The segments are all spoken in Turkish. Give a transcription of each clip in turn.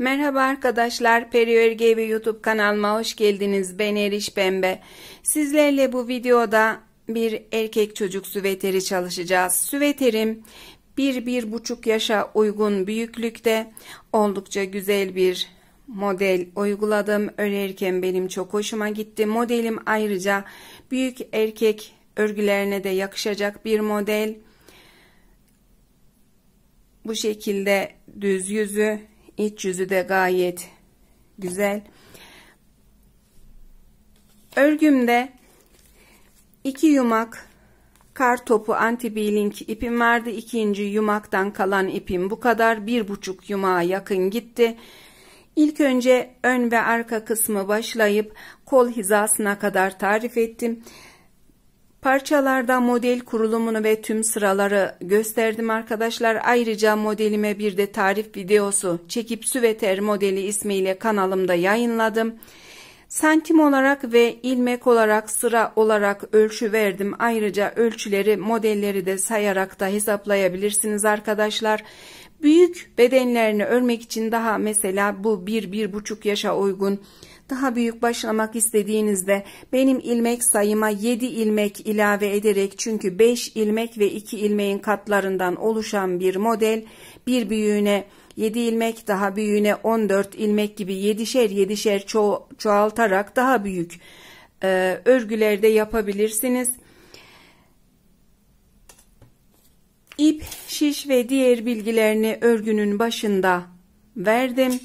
Merhaba arkadaşlar, Peri Örgü Evi YouTube kanalıma hoş geldiniz. Ben Eriş Pembe. Sizlerle bu videoda bir erkek çocuk süveteri çalışacağız. Süveterim 1-1,5 yaşa uygun büyüklükte, oldukça güzel bir model uyguladım. Örerken benim çok hoşuma gitti. Modelim ayrıca büyük erkek örgülerine de yakışacak bir model. Bu şekilde düz yüzü, iç yüzü de gayet güzel. Örgümde 2 yumak kar topu anti beeling ipim vardı. İkinci yumaktan kalan ipim bu kadar. 1,5 yumağa yakın gitti. İlk önce ön ve arka kısmı başlayıp kol hizasına kadar tarif ettim. Parçalarda model kurulumunu ve tüm sıraları gösterdim arkadaşlar. Ayrıca modelime bir de tarif videosu çekip süveter modeli ismiyle kanalımda yayınladım. Santim olarak ve ilmek olarak, sıra olarak ölçü verdim. Ayrıca ölçüleri, modelleri de sayarak da hesaplayabilirsiniz arkadaşlar. Büyük bedenlerini örmek için daha mesela bu 1-1,5 yaşa uygun. Daha büyük başlamak istediğinizde benim ilmek sayıma 7 ilmek ilave ederek, çünkü 5 ilmek ve 2 ilmeğin katlarından oluşan bir model, bir büyüğüne 7 ilmek, daha büyüğüne 14 ilmek gibi 7'şer çoğaltarak daha büyük örgülerde yapabilirsiniz. İp, şiş ve diğer bilgilerini örgünün başında verdim.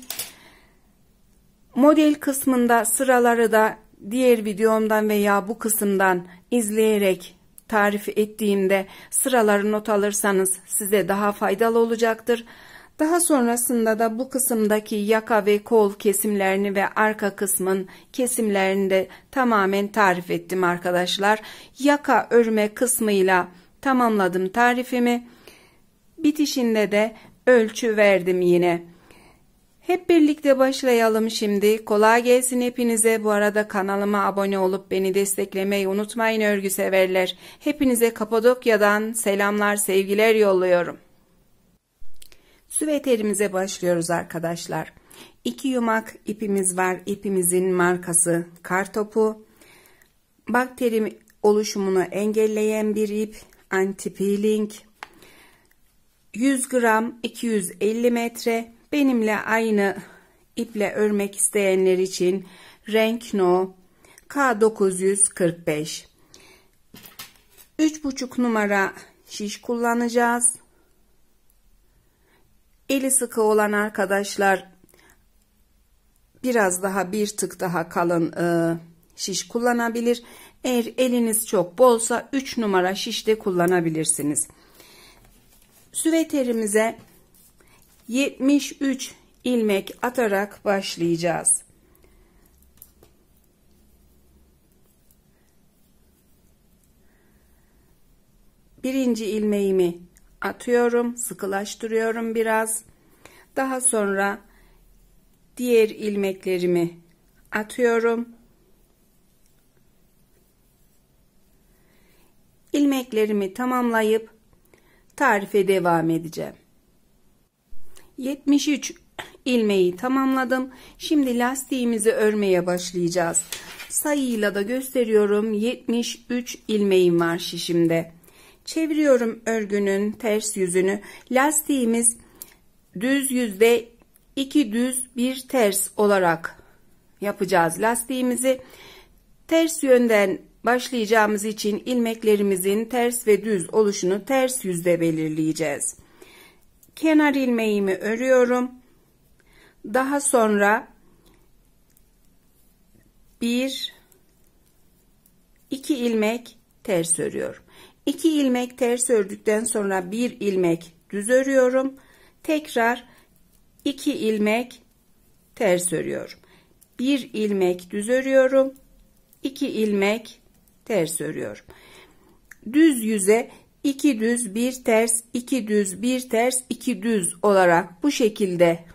Model kısmında sıraları da diğer videomdan veya bu kısımdan izleyerek tarif ettiğimde sıraları not alırsanız size daha faydalı olacaktır. Daha sonrasında da bu kısımdaki yaka ve kol kesimlerini ve arka kısmın kesimlerini de tamamen tarif ettim arkadaşlar. Yaka örme kısmıyla tamamladım tarifimi. Bitişinde de ölçü verdim yine. Hep birlikte başlayalım şimdi. Kolay gelsin hepinize. Bu arada kanalıma abone olup beni desteklemeyi unutmayın örgü severler. Hepinize Kapadokya'dan selamlar, sevgiler yolluyorum. Süveterimize başlıyoruz arkadaşlar. 2 yumak ipimiz var. İpimizin markası Kartopu. Bakteri oluşumunu engelleyen bir ip, anti peeling. 100 gram 250 metre. Benimle aynı iple örmek isteyenler için renk No K945. 3,5 numara şiş kullanacağız. Eli sıkı olan arkadaşlar biraz daha, bir tık daha kalın şiş kullanabilir. Eğer eliniz çok bolsa 3 numara şiş de kullanabilirsiniz. Süveterimize 73 ilmek atarak başlayacağız. Birinci ilmeğimi atıyorum, sıkılaştırıyorum biraz. Daha sonra diğer ilmeklerimi atıyorum. İlmeklerimi tamamlayıp tarife devam edeceğim. 73 ilmeği tamamladım. Şimdi lastiğimizi örmeye başlayacağız. Sayıyla da gösteriyorum. 73 ilmeğim var şişimde. Çeviriyorum örgünün ters yüzünü. Lastiğimiz düz yüzde 2 düz 1 ters olarak yapacağız. Lastiğimizi ters yönden başlayacağımız için ilmeklerimizin ters ve düz oluşunu ters yüzde belirleyeceğiz. Kenar ilmeğimi örüyorum. Daha sonra 1 2 ilmek ters örüyorum. 2 ilmek ters ördükten sonra 1 ilmek düz örüyorum. Tekrar 2 ilmek ters örüyorum. 1 ilmek düz örüyorum. 2 ilmek ters örüyorum. Düz yüze 2 düz 1 ters, 2 düz 1 ters, 2 düz olarak bu şekilde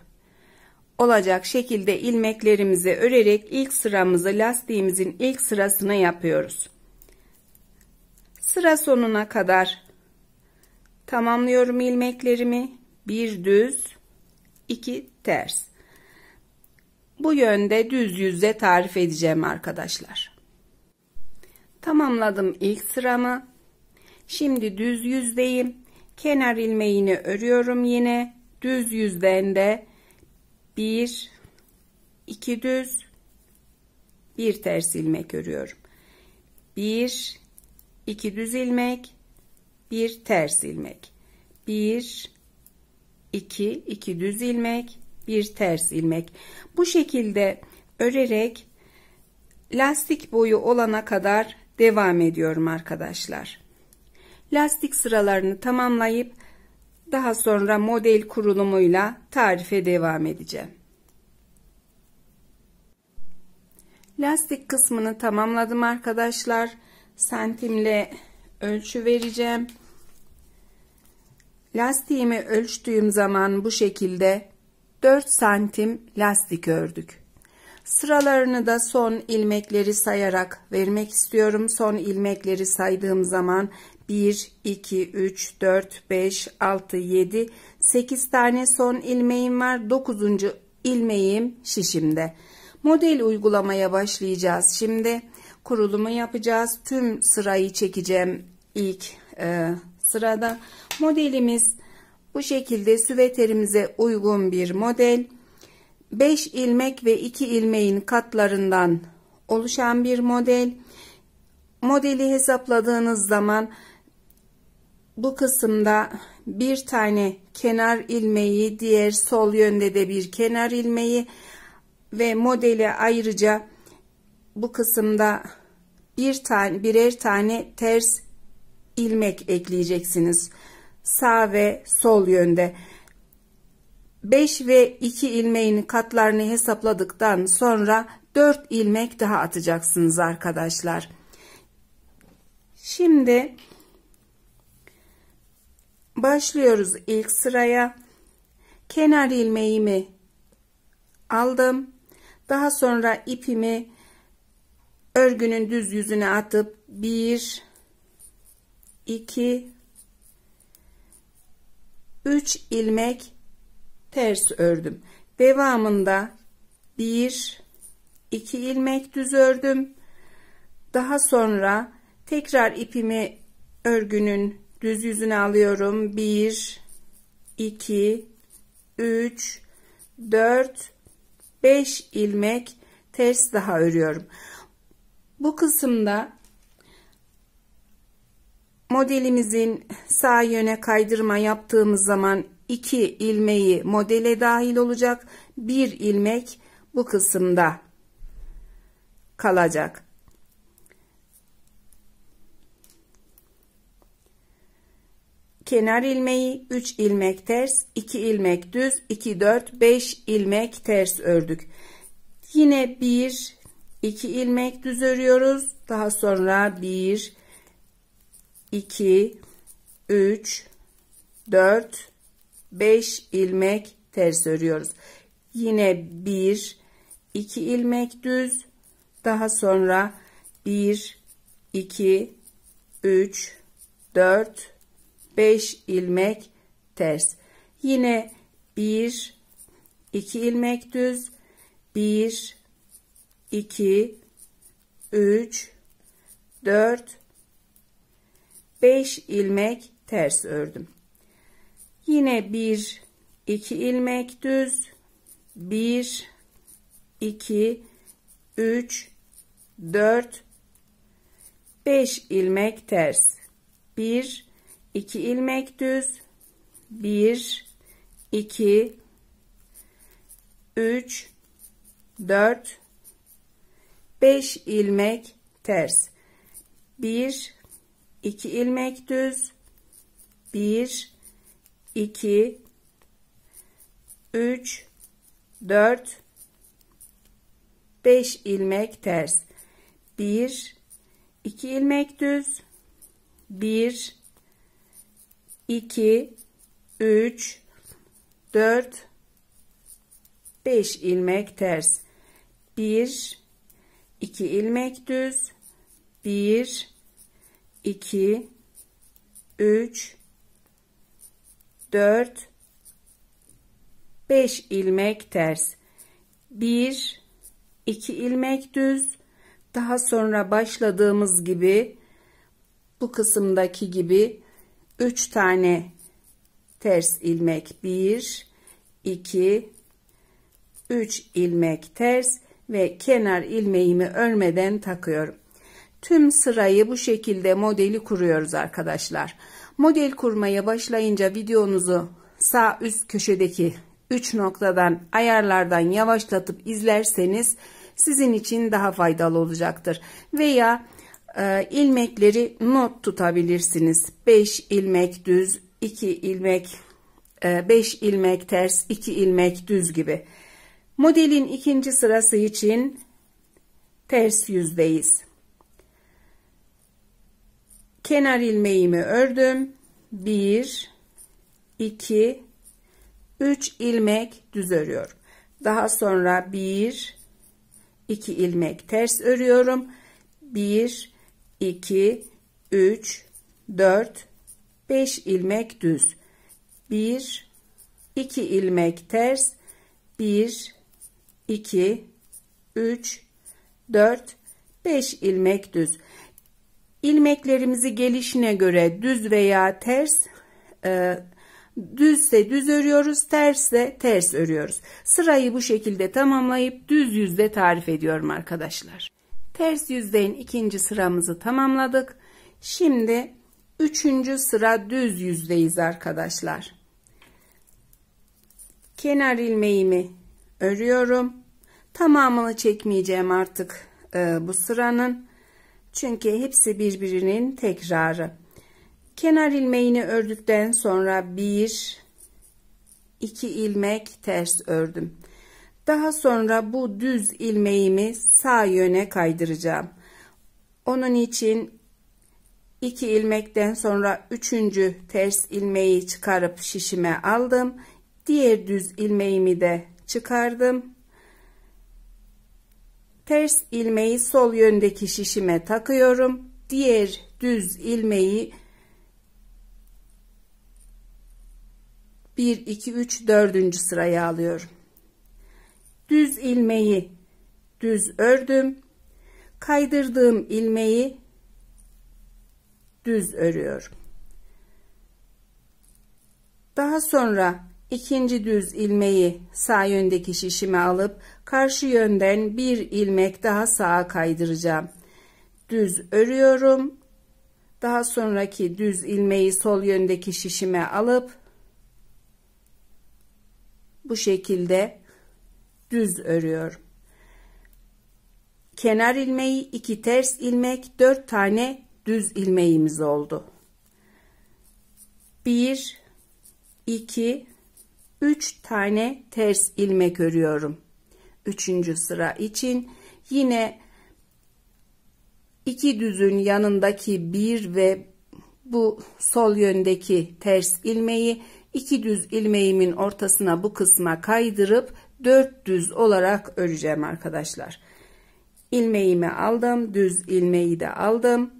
olacak şekilde ilmeklerimizi örerek ilk sıramızı, lastiğimizin ilk sırasını yapıyoruz. Sıra sonuna kadar tamamlıyorum ilmeklerimi. 1 düz 2 ters. bu yönde düz yüzle tarif edeceğim arkadaşlar. Tamamladım ilk sıramı. Şimdi düz yüzdeyim. Kenar ilmeğini örüyorum yine. Düz yüzden de 1 2 düz, 1 ters ilmek örüyorum. 1 2 düz ilmek, 1 ters ilmek. 1 2 düz ilmek, 1 ters ilmek. Bu şekilde örerek lastik boyu olana kadar devam ediyorum arkadaşlar. Lastik sıralarını tamamlayıp daha sonra model kurulumuyla tarife devam edeceğim. Lastik kısmını tamamladım arkadaşlar. Santimle ölçü vereceğim. Lastiğimi ölçtüğüm zaman bu şekilde 4 santim lastik ördük. Sıralarını da son ilmekleri sayarak vermek istiyorum. Son ilmekleri saydığım zaman 1, 2, 3, 4, 5, 6, 7, 8 tane son ilmeğim var. 9. ilmeğim şişimde. Model uygulamaya başlayacağız. Şimdi kurulumu yapacağız. Tüm sırayı çekeceğim ilk sırada. Modelimiz bu şekilde süveterimize uygun bir model. 5 ilmek ve 2 ilmeğin katlarından oluşan bir model. Modeli hesapladığınız zaman bu kısımda bir tane kenar ilmeği, diğer sol yönde de bir kenar ilmeği ve modele ayrıca bu kısımda birer tane ters ilmek ekleyeceksiniz. Sağ ve sol yönde. 5 ve 2 ilmeğin katlarını hesapladıktan sonra 4 ilmek daha atacaksınız arkadaşlar. Şimdi başlıyoruz ilk sıraya. Kenar ilmeğimi aldım. Daha sonra ipimi örgünün düz yüzüne atıp 1 2 3 ilmek ters ördüm. Devamında 1 2 ilmek düz ördüm. Daha sonra tekrar ipimi örgünün düz yüzüne alıyorum. 1 2 3 4 5 ilmek ters daha örüyorum. Bu kısımda modelimizin sağ yöne kaydırma yaptığımız zaman 2 ilmeği modele dahil olacak. 1 ilmek bu kısımda kalacak. Kenar ilmeği 3 ilmek ters, 2 ilmek düz, 2 4 5 ilmek ters ördük. Yine 1 2 ilmek düz örüyoruz. Daha sonra 1 2 3 4 5 ilmek ters örüyoruz. Yine 1 2 ilmek düz, daha sonra 1 2 3 4 5 ilmek ters. Yine 1 2 ilmek düz, 1 2 3 4 5 ilmek ters ördüm. Yine 1 2 ilmek düz, 1 2 3 4 5 ilmek ters. 1 2 ilmek düz, 1 2 3 4 5 ilmek ters. 1 2 ilmek düz, 1 2 3 4 5 ilmek ters. 1 2 ilmek düz, 1 2 3 4 5 ilmek ters. 1 2 ilmek düz, 1 2 3 4 5 ilmek ters. 1 2 ilmek düz, daha sonra başladığımız gibi bu kısımdaki gibi 3 tane ters ilmek, 1 2 3 ilmek ters ve kenar ilmeğimi örmeden takıyorum. Tüm sırayı bu şekilde modeli kuruyoruz arkadaşlar. Model kurmaya başlayınca videonuzu sağ üst köşedeki 3 noktadan ayarlardan yavaşlatıp izlerseniz sizin için daha faydalı olacaktır. Veya ilmekleri not tutabilirsiniz. 5 ilmek düz, 2 ilmek 5 ilmek ters, 2 ilmek düz gibi. Modelin ikinci sırası için ters yüzdeyiz. Kenar ilmeğimi ördüm. 1 2 3 ilmek düz örüyorum. Daha sonra 1 2 ilmek ters örüyorum. 1 2 3 4 5 ilmek düz. 1 2 ilmek ters, 1 2 3 4 5 ilmek düz. İlmeklerimizi gelişine göre düz veya ters, düzse düz örüyoruz, tersse ters örüyoruz. Sırayı bu şekilde tamamlayıp düz yüzde tarif ediyorum arkadaşlar. Ters yüzdeğin ikinci sıramızı tamamladık. Şimdi üçüncü sıra düz yüzdeyiz arkadaşlar. Kenar ilmeğimi örüyorum. Tamamını çekmeyeceğim artık bu sıranın. Çünkü hepsi birbirinin tekrarı. Kenar ilmeğini ördükten sonra 1 2 ilmek ters ördüm. Daha sonra bu düz ilmeğimi sağ yöne kaydıracağım. Onun için 2 ilmekten sonra 3. ters ilmeği çıkarıp şişime aldım. Diğer düz ilmeğimi de çıkardım. Ters ilmeği sol yöndeki şişime takıyorum. Diğer düz ilmeği 1 2 3 4. sıraya alıyorum. Düz ilmeği düz ördüm. Kaydırdığım ilmeği düz örüyorum. Daha sonra ikinci düz ilmeği sağ yöndeki şişime alıp karşı yönden bir ilmek daha sağa kaydıracağım. Düz örüyorum. Daha sonraki düz ilmeği sol yöndeki şişime alıp bu şekilde düz örüyorum. Kenar ilmeği, 2 ters ilmek, 4 tane düz ilmeğimiz oldu. 1 2 3 tane ters ilmek örüyorum. 3. sıra için yine 2 düzün yanındaki 1 ve bu sol yöndeki ters ilmeği 2 düz ilmeğimin ortasına bu kısma kaydırıp 4 düz olarak öreceğim arkadaşlar. İlmeğimi aldım, düz ilmeği de aldım.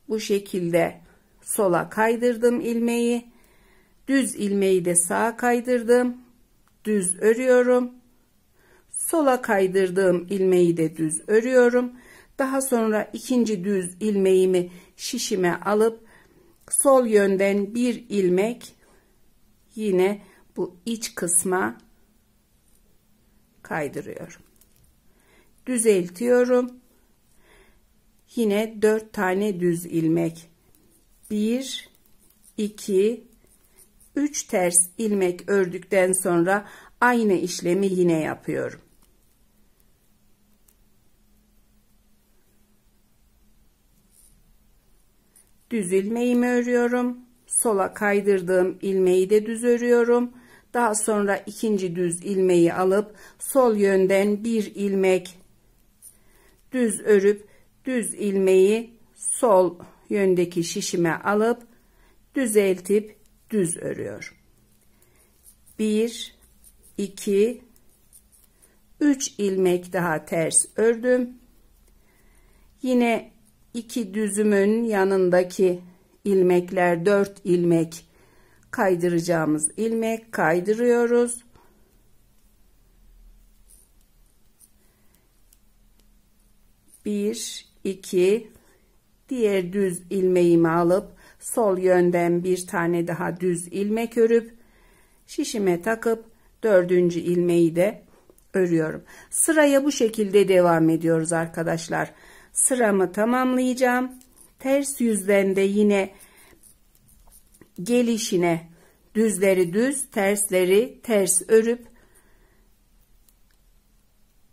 Bu şekilde sola kaydırdım ilmeği. Düz ilmeği de sağa kaydırdım. Düz örüyorum. Sola kaydırdığım ilmeği de düz örüyorum. Daha sonra ikinci düz ilmeğimi şişime alıp sol yönden bir ilmek yine bu iç kısma kaydırıyorum. Düzeltiyorum. Yine 4 tane düz ilmek. 1 2 3 ters ilmek ördükten sonra aynı işlemi yine yapıyorum. Düz ilmeğimi örüyorum. Sola kaydırdığım ilmeği de düz örüyorum. Daha sonra ikinci düz ilmeği alıp sol yönden bir ilmek düz örüp düz ilmeği sol yöndeki şişime alıp düzeltip düz örüyorum. 1 2 3 ilmek daha ters ördüm. Yine 2 düzümün yanındaki ilmekler 4 ilmek kaydıracağımız ilmek kaydırıyoruz. Bir, iki, diğer düz ilmeğimi alıp sol yönden bir tane daha düz ilmek örüp şişime takıp dördüncü ilmeği de örüyorum. Sıraya bu şekilde devam ediyoruz arkadaşlar. Sıramı tamamlayacağım. Ters yüzden de yine gelişine düzleri düz, tersleri ters örüp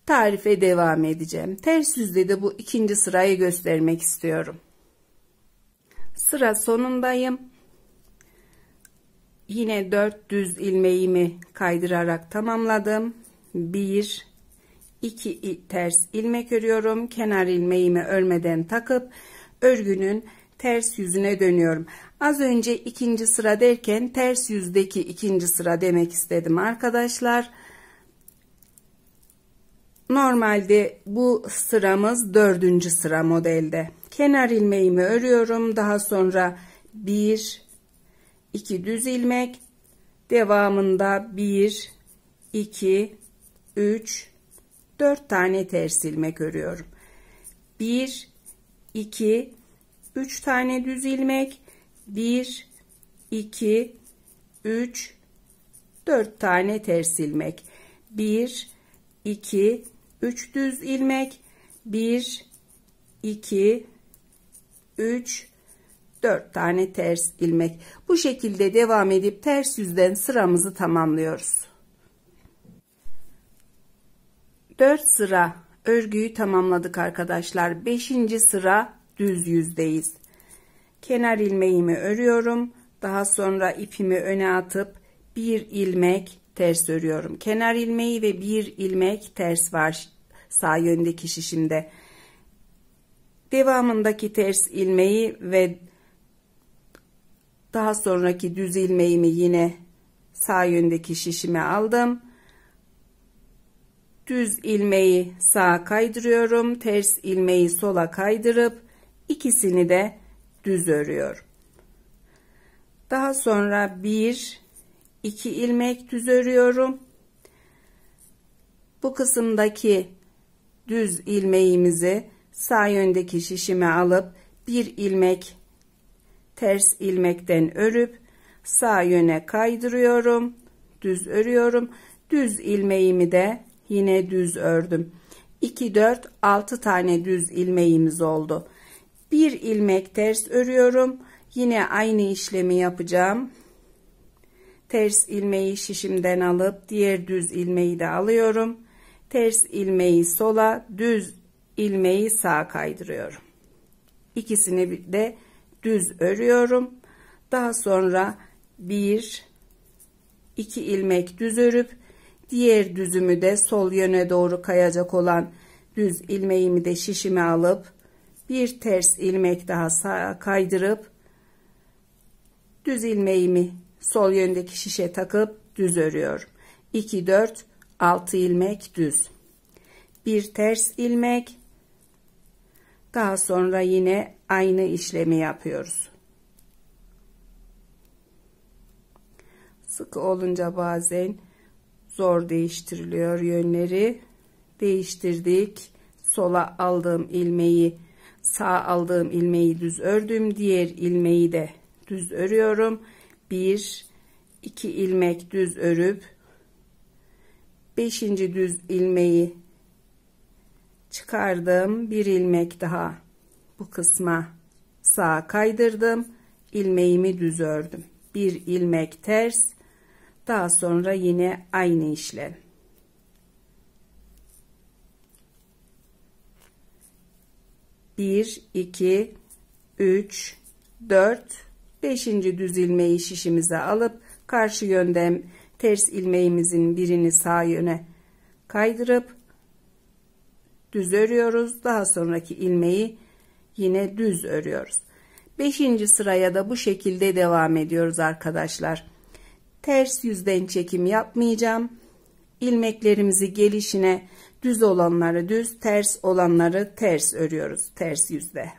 tarife devam edeceğim. Ters yüzde de bu ikinci sırayı göstermek istiyorum. Sıra sonundayım. Yine 4 düz ilmeğimi kaydırarak tamamladım. 1, 2 ters ilmek örüyorum. Kenar ilmeğimi örmeden takıp örgünün ters yüzüne dönüyorum. Az önce ikinci sıra derken ters yüzdeki ikinci sıra demek istedim arkadaşlar. Normalde bu sıramız 4. sıra modelde. Kenar ilmeğimi örüyorum. Daha sonra 1, 2 düz ilmek. Devamında 1, 2, 3, 4 tane ters ilmek örüyorum. 1, 2, 3 tane düz ilmek. 1, 2, 3, 4 tane ters ilmek. 1, 2, 3 düz ilmek. 1, 2, 3, 4 tane ters ilmek. Bu şekilde devam edip ters yüzden sıramızı tamamlıyoruz. 4 sıra örgüyü tamamladık arkadaşlar. 5. sıra düz yüzdeyiz. Kenar ilmeğimi örüyorum. Daha sonra ipimi öne atıp bir ilmek ters örüyorum. Kenar ilmeği ve bir ilmek ters var sağ yöndeki şişimde. Devamındaki ters ilmeği ve daha sonraki düz ilmeğimi yine sağ yöndeki şişime aldım. Düz ilmeği sağa kaydırıyorum. Ters ilmeği sola kaydırıp ikisini de düz örüyorum. Daha sonra 1, 2 ilmek düz örüyorum. Bu kısımdaki düz ilmeğimizi sağ yöndeki şişime alıp bir ilmek ters ilmekten örüp sağ yöne kaydırıyorum. Düz örüyorum. Düz ilmeğimi de yine düz ördüm. 2, 4, 6 tane düz ilmeğimiz oldu. Bir ilmek ters örüyorum. Yine aynı işlemi yapacağım. Ters ilmeği şişimden alıp diğer düz ilmeği de alıyorum. Ters ilmeği sola, düz ilmeği sağa kaydırıyorum. İkisini de düz örüyorum. Daha sonra 1, 2 ilmek düz örüp diğer düzümü de sol yöne doğru kayacak olan düz ilmeğimi de şişime alıp bir ters ilmek daha sağa kaydırıp düz ilmeğimi sol yöndeki şişe takıp düz örüyorum. 2, 4, 6 ilmek düz. Bir ters ilmek. Daha sonra yine aynı işlemi yapıyoruz. Sıkı olunca bazen zor değiştiriliyor yönleri. Değiştirdik. Sola aldığım ilmeği, sağa aldığım ilmeği düz ördüm. Diğer ilmeği de düz örüyorum. 1, 2 ilmek düz örüp 5. düz ilmeği çıkardım. Bir ilmek daha bu kısma sağa kaydırdım. İlmeğimi düz ördüm. Bir ilmek ters. Daha sonra yine aynı işlem. Bir, 2, 3, 4, 5. düz ilmeği şişimize alıp karşı yönden ters ilmeğimizin birini sağ yöne kaydırıp düz örüyoruz. Daha sonraki ilmeği yine düz örüyoruz. 5. sıraya da bu şekilde devam ediyoruz arkadaşlar. Ters yüzden çekim yapmayacağım. İlmeklerimizi gelişine düz olanları düz, ters olanları ters örüyoruz ters yüzde.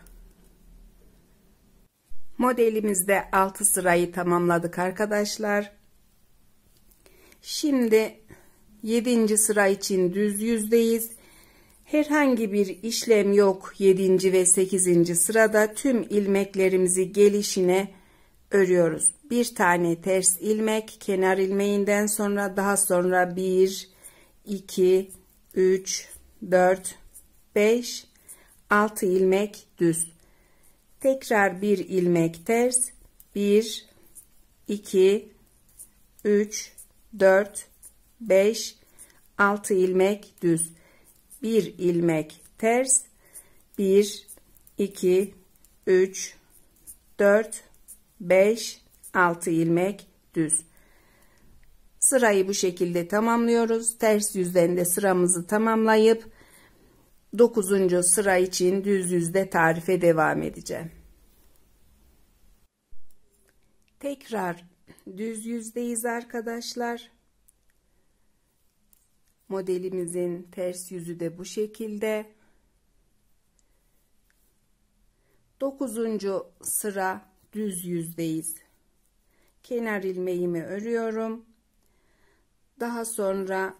Modelimizde 6 sırayı tamamladık arkadaşlar. Şimdi 7. sıra için düz yüzdeyiz. Herhangi bir işlem yok 7. ve 8. sırada. Tüm ilmeklerimizi gelişine örüyoruz. Bir tane ters ilmek, kenar ilmeğinden sonra daha sonra 1, 2, 3, 4, 5, 6 ilmek düz. Tekrar bir ilmek ters, 1, 2, 3, 4, 5, 6 ilmek düz. Bir ilmek ters, 1, 2, 3, 4, 5, 6 ilmek düz. Sırayı bu şekilde tamamlıyoruz. Ters yüzden de sıramızı tamamlayıp 9. sıra için düz yüzde tarife devam edeceğim. Tekrar düz yüzdeyiz arkadaşlar. Modelimizin ters yüzü de bu şekilde. 9. sıra düz yüzdeyiz. Kenar ilmeğimi örüyorum. Daha sonra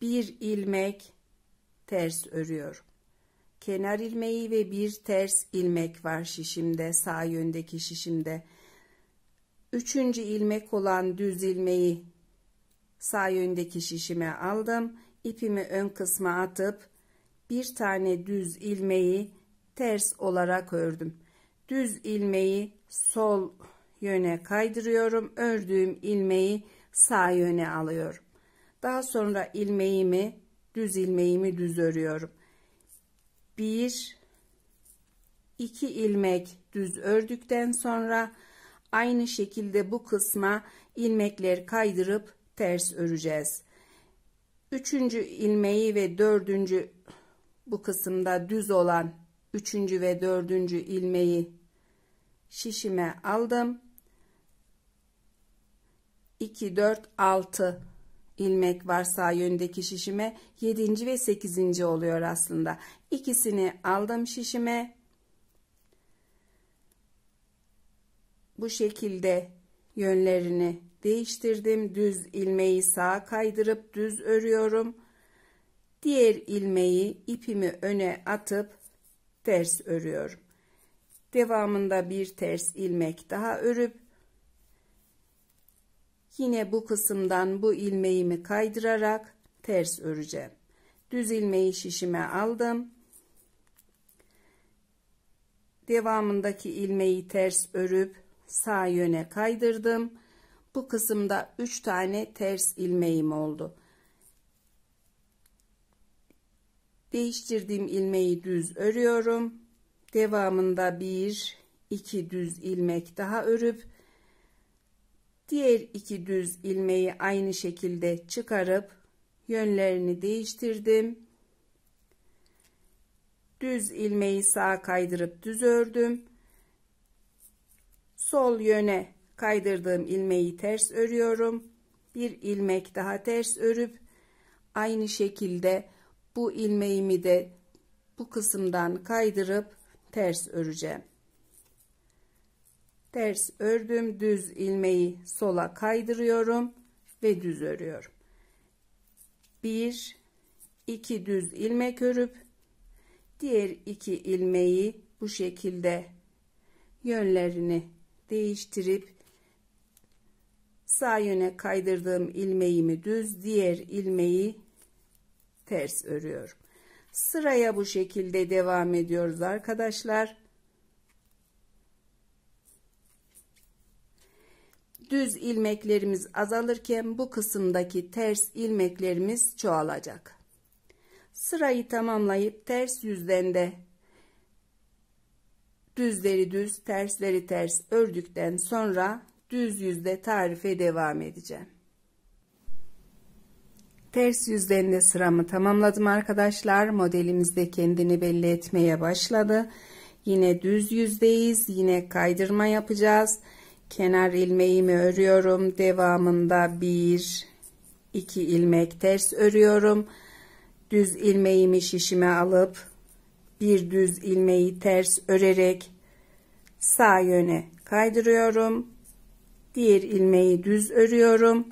bir ilmek ters örüyorum. Kenar ilmeği ve bir ters ilmek var şişimde, sağ yöndeki şişimde. 3. ilmek olan düz ilmeği sağ yöndeki şişime aldım. İpimi ön kısma atıp bir tane düz ilmeği ters olarak ördüm. Düz ilmeği sol yöne kaydırıyorum. Ördüğüm ilmeği sağ yöne alıyorum. Daha sonra düz ilmeğimi düz örüyorum. 1, 2 ilmek düz ördükten sonra aynı şekilde bu kısma ilmekleri kaydırıp ters öreceğiz. 3. ilmeği ve 4. bu kısımda düz olan 3. ve 4. ilmeği şişime aldım. 2, 4, 6 ilmek var sağ yöndeki şişime. 7. ve 8. oluyor aslında. İkisini aldım şişime. Bu şekilde yönlerini değiştirdim. Düz ilmeği sağa kaydırıp düz örüyorum. Diğer ilmeği ipimi öne atıp ters örüyorum. Devamında bir ters ilmek daha örüp yine bu kısımdan bu ilmeğimi kaydırarak ters öreceğim. Düz ilmeği şişime aldım. Devamındaki ilmeği ters örüp sağ yöne kaydırdım. Bu kısımda 3 tane ters ilmeğim oldu. Değiştirdiğim ilmeği düz örüyorum. Devamında 1, 2 düz ilmek daha örüp diğer 2 düz ilmeği aynı şekilde çıkarıp yönlerini değiştirdim. Düz ilmeği sağa kaydırıp düz ördüm. Sol yöne kaydırdığım ilmeği ters örüyorum. Bir ilmek daha ters örüp aynı şekilde bu ilmeğimi de bu kısımdan kaydırıp ters öreceğim. Ters ördüm. Düz ilmeği sola kaydırıyorum ve düz örüyorum. 1, 2 düz ilmek örüp diğer 2 ilmeği bu şekilde yönlerini değiştirip sağ yöne kaydırdığım ilmeğimi düz, diğer ilmeği ters örüyorum. Sıraya bu şekilde devam ediyoruz arkadaşlar. Düz ilmeklerimiz azalırken bu kısımdaki ters ilmeklerimiz çoğalacak. Sırayı tamamlayıp ters yüzden de düzleri düz, tersleri ters ördükten sonra düz yüzde tarife devam edeceğim. Ters yüzden de sıramı tamamladım arkadaşlar. Modelimiz de kendini belli etmeye başladı. Yine düz yüzdeyiz. Yine kaydırma yapacağız. Kenar ilmeğimi örüyorum. Devamında 1, 2 ilmek ters örüyorum. Düz ilmeğimi şişime alıp bir düz ilmeği ters örerek sağ yöne kaydırıyorum. Diğer ilmeği düz örüyorum.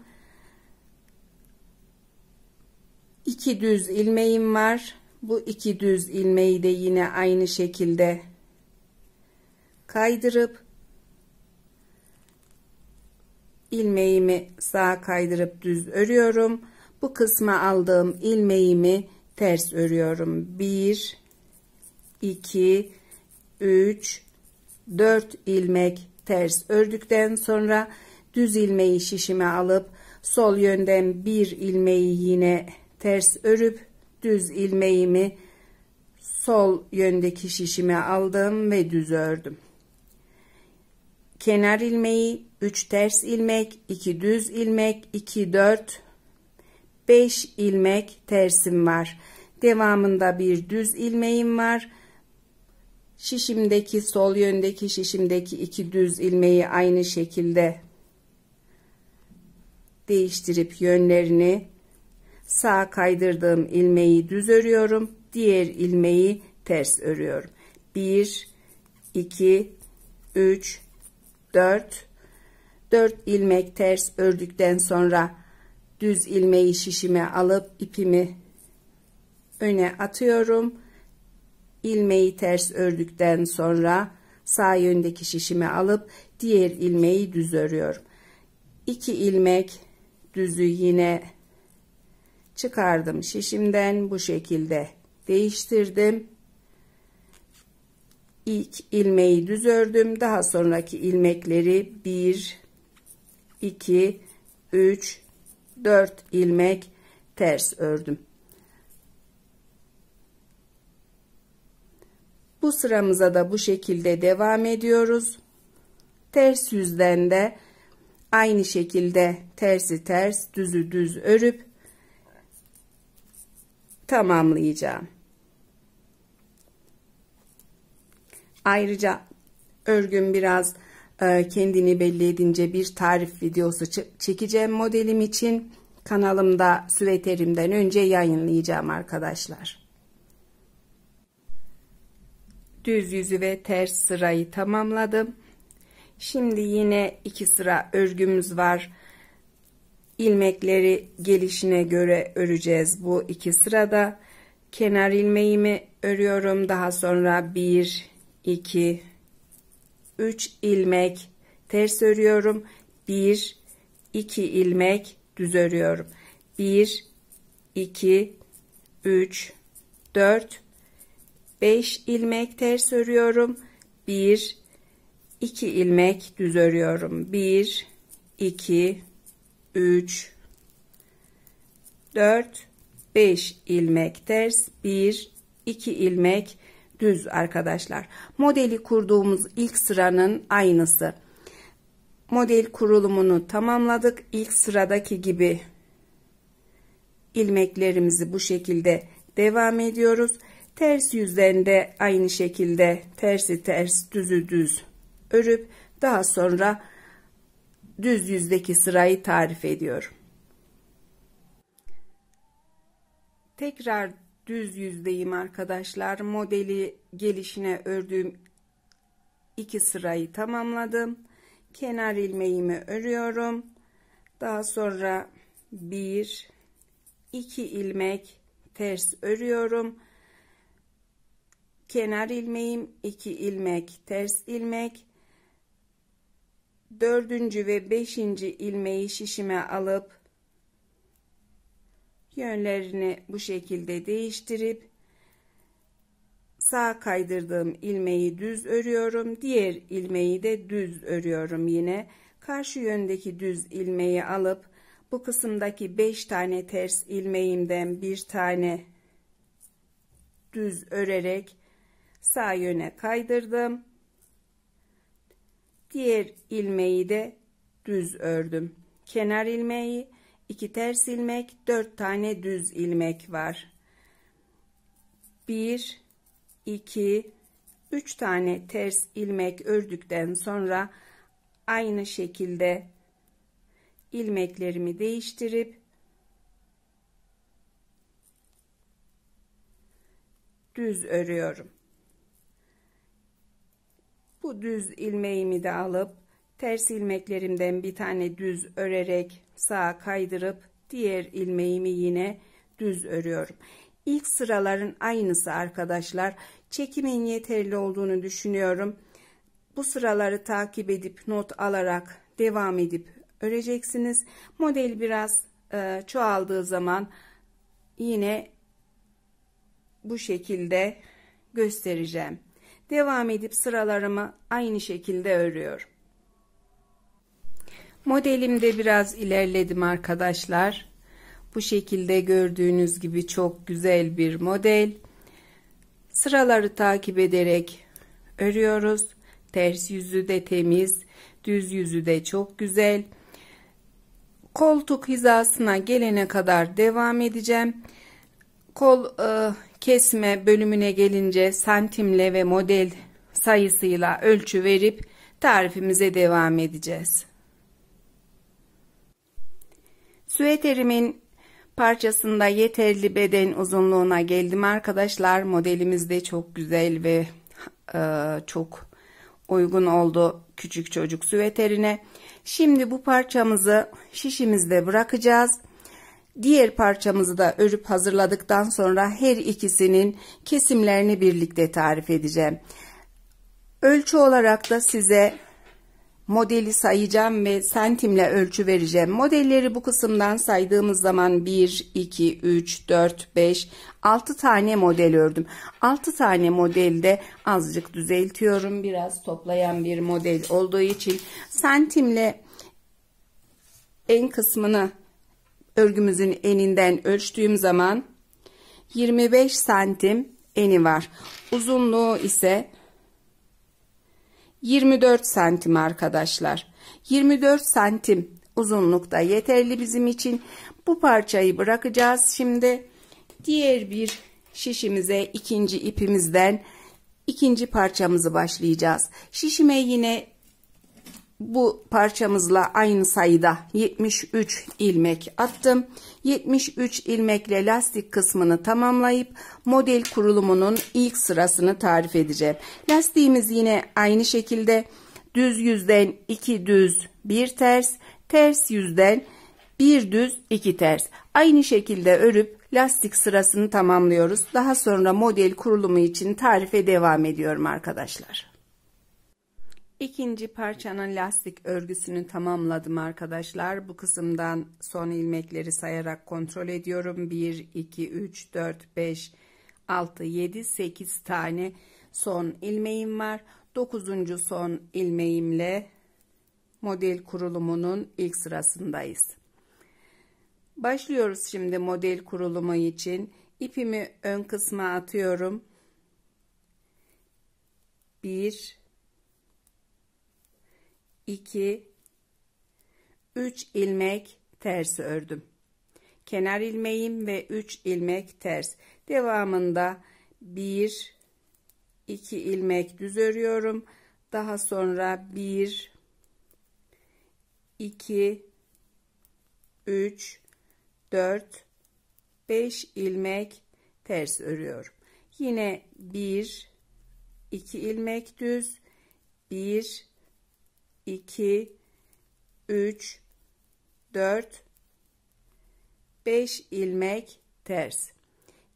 2 düz ilmeğim var. Bu 2 düz ilmeği de yine aynı şekilde kaydırıp ilmeğimi sağa kaydırıp düz örüyorum. Bu kısma aldığım ilmeğimi ters örüyorum. 1 2 3 4 ilmek ters ördükten sonra düz ilmeği şişime alıp sol yönden bir ilmeği yine ters örüp düz ilmeğimi sol yöndeki şişime aldım ve düz ördüm. Kenar ilmeği 3 ters ilmek, 2 düz ilmek, 2 4 5 ilmek tersim var. Devamında bir düz ilmeğim var. Şişimdeki sol yöndeki şişimdeki 2 düz ilmeği aynı şekilde değiştirip yönlerini sağa kaydırdığım ilmeği düz örüyorum. Diğer ilmeği ters örüyorum. 1 2 3 4 ilmek ters ördükten sonra düz ilmeği şişime alıp ipimi öne atıyorum. İlmeği ters ördükten sonra sağ yöndeki şişime alıp diğer ilmeği düz örüyorum. 2 ilmek düzü yine çıkardım şişimden, bu şekilde değiştirdim. İlk ilmeği düz ördüm. Daha sonraki ilmekleri 1 2 3 4 ilmek ters ördüm. Bu sıramıza da bu şekilde devam ediyoruz. Ters yüzden de aynı şekilde tersi ters, düzü düz örüp tamamlayacağım. Ayrıca örgüm biraz kendini belli edince bir tarif videosu çekeceğim modelim için. Kanalımda süveterimden önce yayınlayacağım arkadaşlar. Düz yüzü ve ters sırayı tamamladım. Şimdi yine 2 sıra örgümüz var. İlmekleri gelişine göre öreceğiz bu 2 sırada. Kenar ilmeğimi örüyorum. Daha sonra 1 2 3 ilmek ters örüyorum. 1 2 ilmek düz örüyorum. 1 2 3 4 5 ilmek ters örüyorum. 1 2 ilmek düz örüyorum. 1 2 3 4 5 ilmek ters, 1 2 ilmek düz arkadaşlar. Modeli kurduğumuz ilk sıranın aynısı. Model kurulumunu tamamladık. İlk sıradaki gibi ilmeklerimizi bu şekilde devam ediyoruz. Ters yüzden de aynı şekilde tersi ters, düzü düz örüp daha sonra düz yüzdeki sırayı tarif ediyorum. Tekrar düz yüzdeyim arkadaşlar. Modeli gelişine ördüğüm 2 sırayı tamamladım. Kenar ilmeğimi örüyorum. Daha sonra 1 2 ilmek ters örüyorum. Kenar ilmeğim, 2 ilmek ters ilmek, 4. ve 5. ilmeği şişime alıp yönlerini bu şekilde değiştirip sağa kaydırdığım ilmeği düz örüyorum. Diğer ilmeği de düz örüyorum yine. Karşı yöndeki düz ilmeği alıp bu kısımdaki 5 tane ters ilmeğimden bir tane düz örerek sağ yöne kaydırdım. Diğer ilmeği de düz ördüm. Kenar ilmeği, 2 ters ilmek, 4 tane düz ilmek var. 1 2 3 tane ters ilmek ördükten sonra aynı şekilde ilmeklerimi değiştirip düz örüyorum. Bu düz ilmeğimi de alıp ters ilmeklerimden bir tane düz örerek sağa kaydırıp diğer ilmeğimi yine düz örüyorum. İlk sıraların aynısı arkadaşlar. Çekimin yeterli olduğunu düşünüyorum. Bu sıraları takip edip not alarak devam edip öreceksiniz. Model biraz çoğaldığı zaman yine bu şekilde göstereceğim. Devam edip sıralarımı aynı şekilde örüyorum. Modelimde biraz ilerledim arkadaşlar. Bu şekilde gördüğünüz gibi çok güzel bir model. Sıraları takip ederek örüyoruz. Ters yüzü de temiz, düz yüzü de çok güzel. Koltuk hizasına gelene kadar devam edeceğim. Kol kesme bölümüne gelince santimle ve model sayısıyla ölçü verip tarifimize devam edeceğiz. Süveterimin parçasında yeterli beden uzunluğuna geldim arkadaşlar. Modelimiz de çok güzel ve çok uygun oldu küçük çocuk süveterine. Şimdi bu parçamızı şişimizde bırakacağız. Diğer parçamızı da örüp hazırladıktan sonra her ikisinin kesimlerini birlikte tarif edeceğim. Ölçü olarak da size modeli sayacağım ve santimle ölçü vereceğim. Modelleri bu kısımdan saydığımız zaman 1, 2, 3, 4, 5, 6 tane model ördüm. 6 tane modelde azıcık düzeltiyorum. Biraz toplayan bir model olduğu için santimle en kısmını örgümüzün eninden ölçtüğüm zaman 25 santim eni var. Uzunluğu ise 24 santim arkadaşlar. 24 santim uzunlukta yeterli bizim için. Bu parçayı bırakacağız. Şimdi diğer bir şişimize ikinci ipimizden ikinci parçamızı başlayacağız. Şişime yine bu parçamızla aynı sayıda 73 ilmek attım. 73 ilmekle lastik kısmını tamamlayıp model kurulumunun ilk sırasını tarif edeceğim. Lastiğimiz yine aynı şekilde düz yüzden 2 düz 1 ters, ters yüzden 1 düz 2 ters. Aynı şekilde örüp lastik sırasını tamamlıyoruz. Daha sonra model kurulumu için tarife devam ediyorum arkadaşlar. İkinci parçanın lastik örgüsünü tamamladım arkadaşlar. Bu kısımdan son ilmekleri sayarak kontrol ediyorum. 1, 2, 3, 4, 5, 6, 7, 8 tane son ilmeğim var. 9. son ilmeğimle model kurulumunun ilk sırasındayız. Başlıyoruz şimdi model kurulumu için. İpimi ön kısma atıyorum. 1, 2, 3 ilmek ters ördüm. Kenar ilmeğim ve 3 ilmek ters. Devamında 1, 2 ilmek düz örüyorum. Daha sonra 1, 2, 3, 4, 5 ilmek ters örüyorum. Yine 1, 2 ilmek düz, 1, 2, 3, 4, 5 ilmek ters.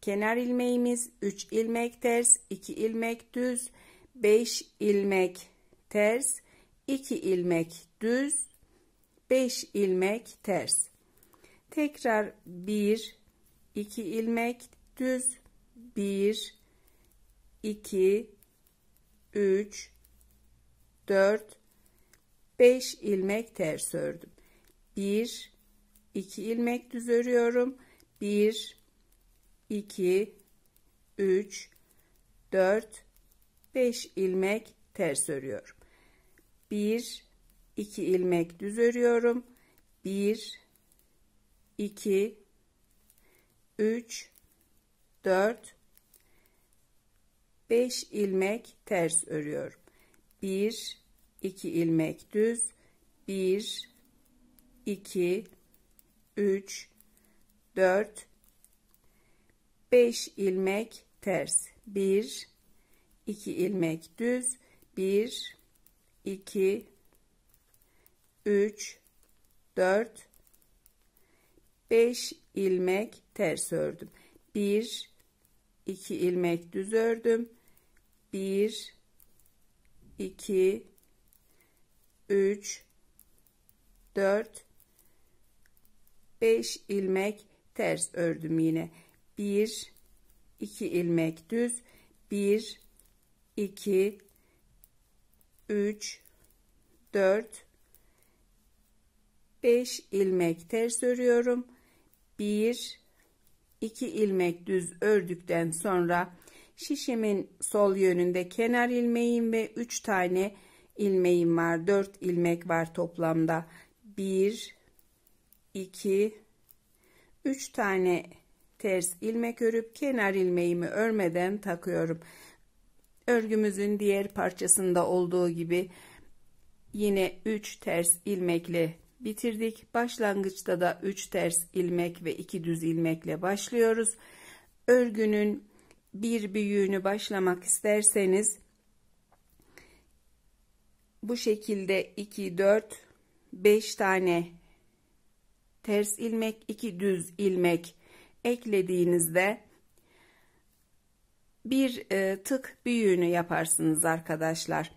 Kenar ilmeğimiz 3 ilmek ters, 2 ilmek düz, 5 ilmek ters, 2 ilmek düz, 5 ilmek ters. Tekrar 1, 2 ilmek düz, 1, 2, 3, 4, 5 ilmek ters ördüm. 1, 2 ilmek düz örüyorum. 1, 2, 3, 4, 5 ilmek ters örüyorum. 1, 2 ilmek düz örüyorum. 1, 2, 3, 4, 5 ilmek ters örüyorum. 1, 2 ilmek düz, 1, 2, 3, 4, 5 ilmek ters, 1, 2 ilmek düz, 1, 2, 3, 4, 5 ilmek ters ördüm. 1, 2 ilmek düz ördüm. 1, 2, 3, 4, 5 ilmek ters ördüm yine. 1, 2 ilmek düz. 1, 2, 3, 4, 5 ilmek ters örüyorum. 1, 2 ilmek düz ördükten sonra şişimin sol yönünde kenar ilmeğim ve 3 tane ilmeğim var. 4 ilmek var toplamda. 1, 2, 3 tane ters ilmek örüp kenar ilmeğimi örmeden takıyorum. Örgümüzün diğer parçasında olduğu gibi yine 3 ters ilmekle bitirdik. Başlangıçta da 3 ters ilmek ve 2 düz ilmekle başlıyoruz. Örgünün bir büyüğünü başlamak isterseniz bu şekilde 2, 4, 5 tane ters ilmek, 2 düz ilmek eklediğinizde bir tık büyüğünü yaparsınız arkadaşlar.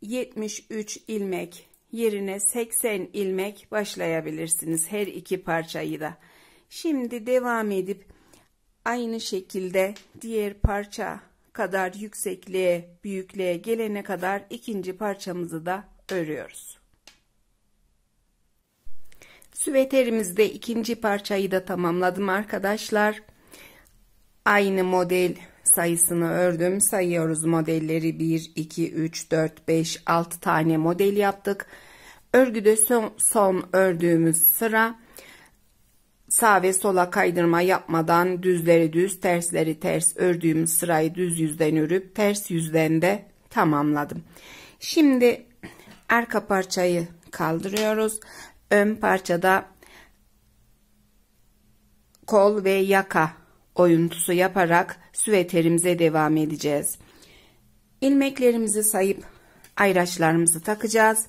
73 ilmek yerine 80 ilmek başlayabilirsiniz her iki parçayı da. Şimdi devam edip aynı şekilde diğer parça kadar yüksekliğe, büyüklüğe gelene kadar ikinci parçamızı da örüyoruz. Süveterimizde ikinci parçayı da tamamladım arkadaşlar. Aynı model sayısını ördüm. Sayıyoruz modelleri. 1, 2, 3, 4, 5, 6 tane model yaptık. Örgüde son ördüğümüz sıra sağ ve sola kaydırma yapmadan düzleri düz, tersleri ters ördüğümüz sırayı düz yüzden örüp ters yüzden de tamamladım. Şimdi arka parçayı kaldırıyoruz. Ön parçada kol ve yaka oyuntusu yaparak süveterimize devam edeceğiz. İlmeklerimizi sayıp ayraçlarımızı takacağız.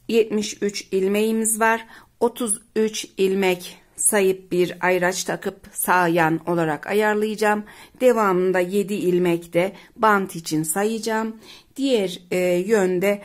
73 ilmeğimiz var. 33 ilmek sayıp bir ayraç takıp sağ yan olarak ayarlayacağım. Devamında 7 ilmek de bant için sayacağım. Diğer yönde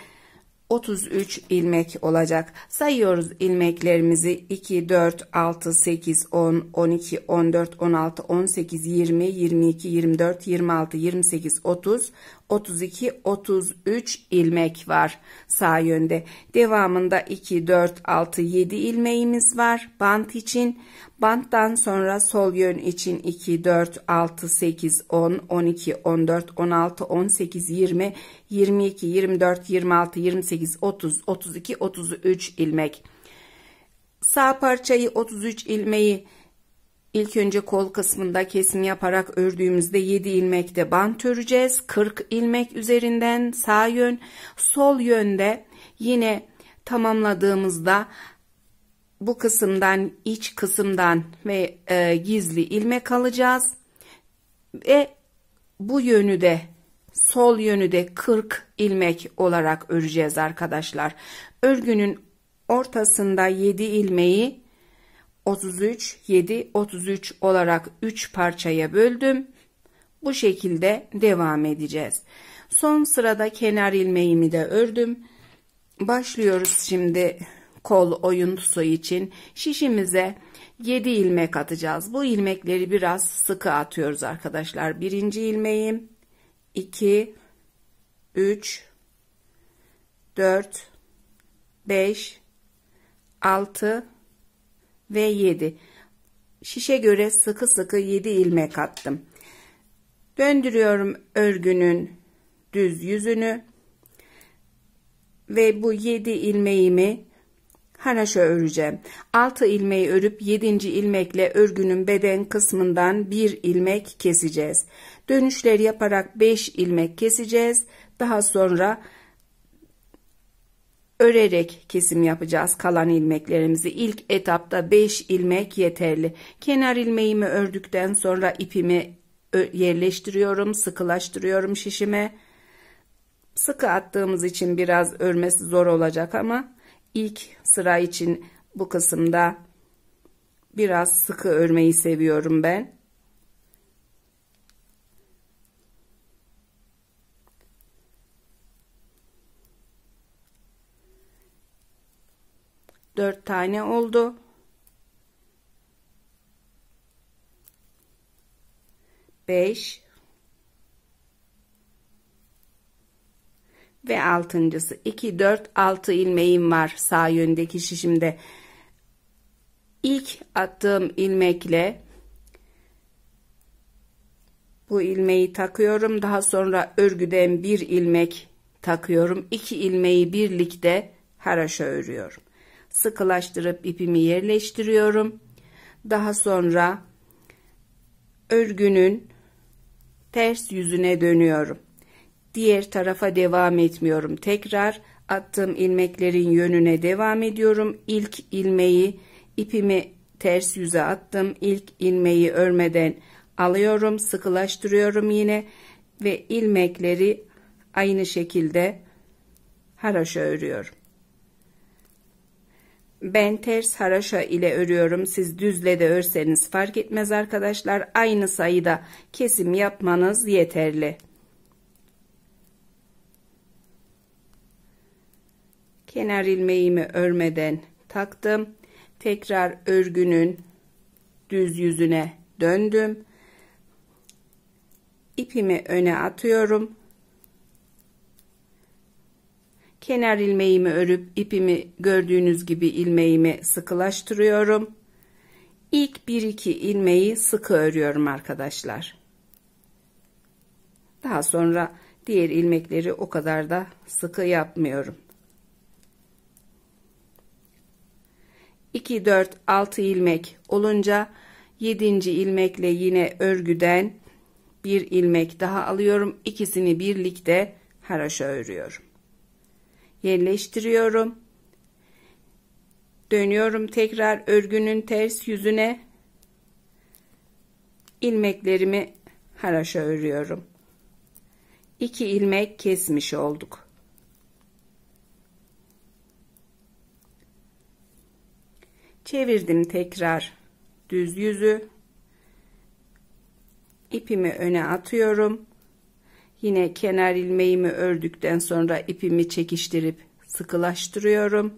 33 ilmek olacak. Sayıyoruz ilmeklerimizi. 2, 4, 6, 8, 10, 12, 14, 16, 18, 20, 22, 24, 26, 28, 30, 32, 33 ilmek var sağ yönde. Devamında 2, 4, 6, 7 ilmeğimiz var bant için. Banttan sonra sol yön için 2, 4, 6, 8, 10, 12, 14, 16, 18, 20, 22, 24, 26, 28, 30, 32, 33 ilmek. Sağ parçayı 33 ilmeği ilk önce kol kısmında kesim yaparak ördüğümüzde 7 ilmekte bant öreceğiz. 40 ilmek üzerinden sağ yön, sol yönde yine tamamladığımızda bu kısımdan, iç kısımdan ve gizli ilmek alacağız ve bu yönü de sol yönü de 40 ilmek olarak öreceğiz arkadaşlar. Örgünün ortasında 7 ilmeği 33, 7, 33 olarak 3 parçaya böldüm. Bu şekilde devam edeceğiz. Son sırada kenar ilmeğimi de ördüm. Başlıyoruz şimdi kol oyuntusu için. Şişimize 7 ilmek atacağız. Bu ilmekleri biraz sıkı atıyoruz arkadaşlar. Birinci ilmeğim, 2, 3, 4, 5, 6 ve 7. Şişe göre sıkı sıkı 7 ilmek attım. Döndürüyorum örgünün düz yüzünü ve bu 7 ilmeğimi haraşo öreceğim. 6 ilmeği örüp 7. ilmekle örgünün beden kısmından 1 ilmek keseceğiz. Dönüşler yaparak 5 ilmek keseceğiz. Daha sonra örerek kesim yapacağız kalan ilmeklerimizi. İlk etapta 5 ilmek yeterli. Kenar ilmeğimi ördükten sonra ipimi yerleştiriyorum, sıkılaştırıyorum şişime. Sıkı attığımız için biraz örmesi zor olacak ama ilk sıra için bu kısımda biraz sıkı örmeyi seviyorum ben. Dört tane oldu. Beş ve altıncısı. 2, 4, 6 ilmeğim var sağ yöndeki şişimde. İlk attığım ilmekle bu ilmeği takıyorum. Daha sonra örgüden bir ilmek takıyorum. 2 ilmeği birlikte haroşa örüyorum. Sıkılaştırıp ipimi yerleştiriyorum. Daha sonra örgünün ters yüzüne dönüyorum. Diğer tarafa devam etmiyorum. Tekrar attığım ilmeklerin yönüne devam ediyorum. İlk ilmeği ipimi ters yüze attım. İlk ilmeği örmeden alıyorum, sıkılaştırıyorum yine ve ilmekleri aynı şekilde haroşa örüyorum. Ben ters haroşa ile örüyorum. Siz düzle de örseniz fark etmez arkadaşlar. Aynı sayıda kesim yapmanız yeterli. Kenar ilmeğimi örmeden taktım. Tekrar örgünün düz yüzüne döndüm. İpimi öne atıyorum. Kenar ilmeğimi örüp ipimi gördüğünüz gibi ilmeğimi sıkılaştırıyorum. İlk 1-2 ilmeği sıkı örüyorum arkadaşlar. Daha sonra diğer ilmekleri o kadar da sıkı yapmıyorum. 2, 4, 6 ilmek olunca 7. ilmekle yine örgüden bir ilmek daha alıyorum. İkisini birlikte haroşa örüyorum. Yerleştiriyorum. Dönüyorum tekrar örgünün ters yüzüne. İlmeklerimi haroşa örüyorum. 2 ilmek kesmiş olduk. Çevirdim tekrar düz yüzü. İpimi öne atıyorum. Yine kenar ilmeğimi ördükten sonra ipimi çekiştirip sıkılaştırıyorum.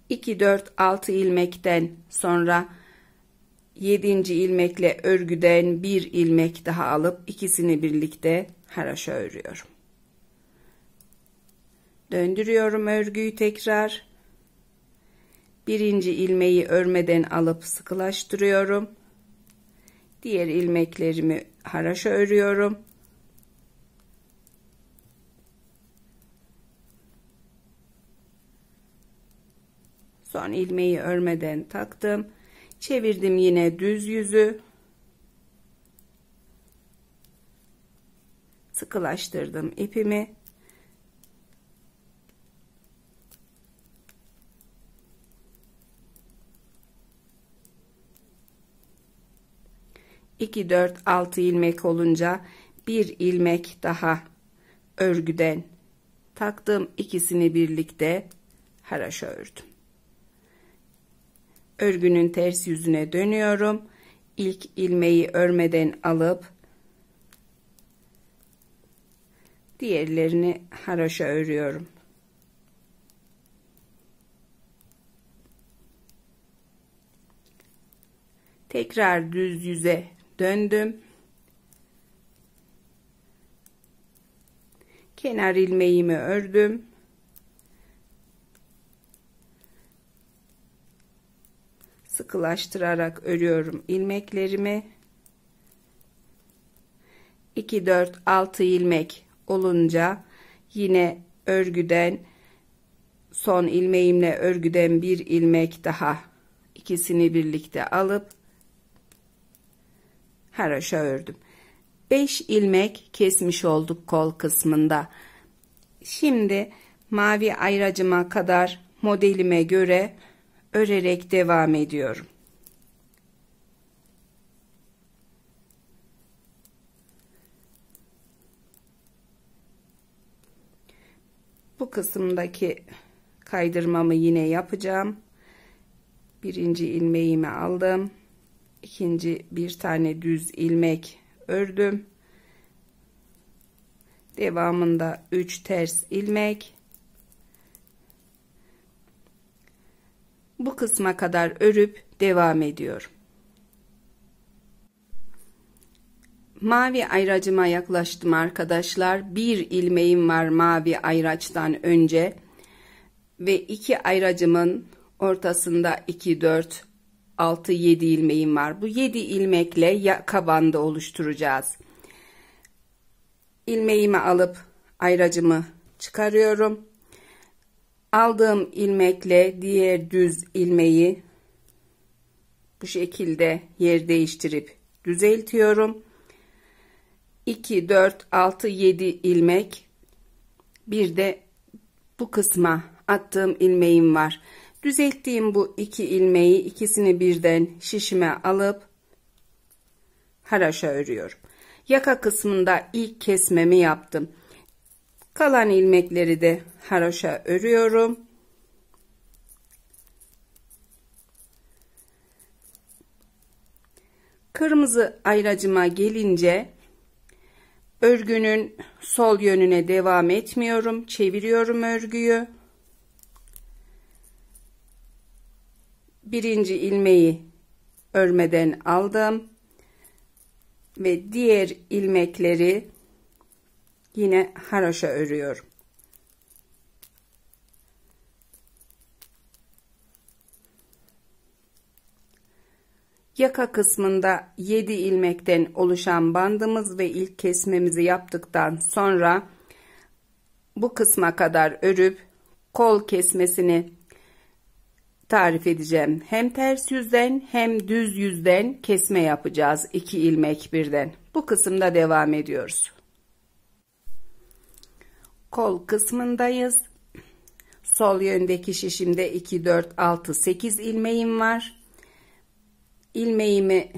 İki, 4, 6 ilmekten sonra 7. ilmekle örgüden bir ilmek daha alıp ikisini birlikte haroşa örüyorum. Döndürüyorum örgüyü tekrar. 1. ilmeği örmeden alıp sıkılaştırıyorum. Diğer ilmeklerimi haroşa örüyorum. Son ilmeği örmeden taktım. Çevirdim yine düz yüzü. Sıkılaştırdım ipimi. İki, 4, 6 ilmek olunca bir ilmek daha örgüden taktım. İkisini birlikte haroşa ördüm. Örgünün ters yüzüne dönüyorum. İlk ilmeği örmeden alıp diğerlerini haroşa örüyorum. Tekrar düz yüze döndüm. Kenar ilmeğimi ördüm. Sıkılaştırarak örüyorum ilmeklerimi. 2, 4, 6 ilmek olunca yine örgüden son ilmeğimle örgüden bir ilmek daha, ikisini birlikte alıp haroşa ördüm. 5 ilmek kesmiş olduk kol kısmında. Şimdi mavi ayracıma kadar modelime göre örerek devam ediyorum. Bu kısımdaki kaydırmamı yine yapacağım. Birinci ilmeğimi aldım. İkinci bir tane düz ilmek ördüm. Devamında 3 ters ilmek. Bu kısma kadar örüp devam ediyorum. Mavi ayracıma yaklaştım arkadaşlar. Bir ilmeğim var mavi ayraçtan önce ve iki ayracımın ortasında 2 4 6 7 ilmeğim var. Bu 7 ilmekle yaka bandı oluşturacağız. İlmeğimi alıp ayracımı çıkarıyorum. Aldığım ilmekle diğer düz ilmeği bu şekilde yer değiştirip düzeltiyorum. 2 4 6 7 ilmek, bir de bu kısma attığım ilmeğim var. Düzelttiğim bu iki ilmeği ikisini birden şişime alıp haraşa örüyorum. Yaka kısmında ilk kesmemi yaptım. Kalan ilmekleri de haraşa örüyorum. Kırmızı ayracıma gelince örgünün sol yönüne devam etmiyorum. Çeviriyorum örgüyü. Birinci ilmeği örmeden aldım ve diğer ilmekleri yine haraşa örüyorum. Yaka kısmında 7 ilmekten oluşan bandımız ve ilk kesmemizi yaptıktan sonra bu kısma kadar örüp kol kesmesini tarif edeceğim. Hem ters yüzden hem düz yüzden kesme yapacağız. 2 ilmek birden. Bu kısımda devam ediyoruz. Kol kısmındayız. Sol yöndeki şişimde 2 4 6 8 ilmeğim var. İlmeğimi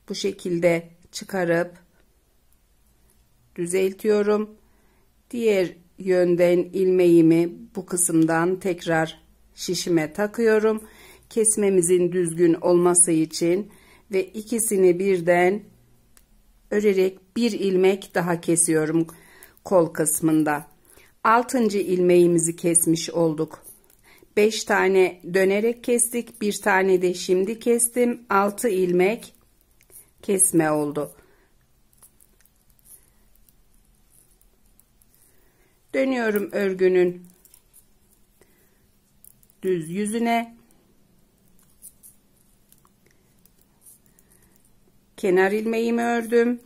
bu şekilde çıkarıp düzeltiyorum. Diğer yönden ilmeğimi bu kısımdan tekrar şişime takıyorum. Kesmemizin düzgün olması için ve ikisini birden örerek bir ilmek daha kesiyorum kol kısmında. 6. ilmeğimizi kesmiş olduk. 5 tane dönerek kestik. Bir tane de şimdi kestim. 6 ilmek kesme oldu. Dönüyorum örgünün düz yüzüne. Kenar ilmeğimi ördüm.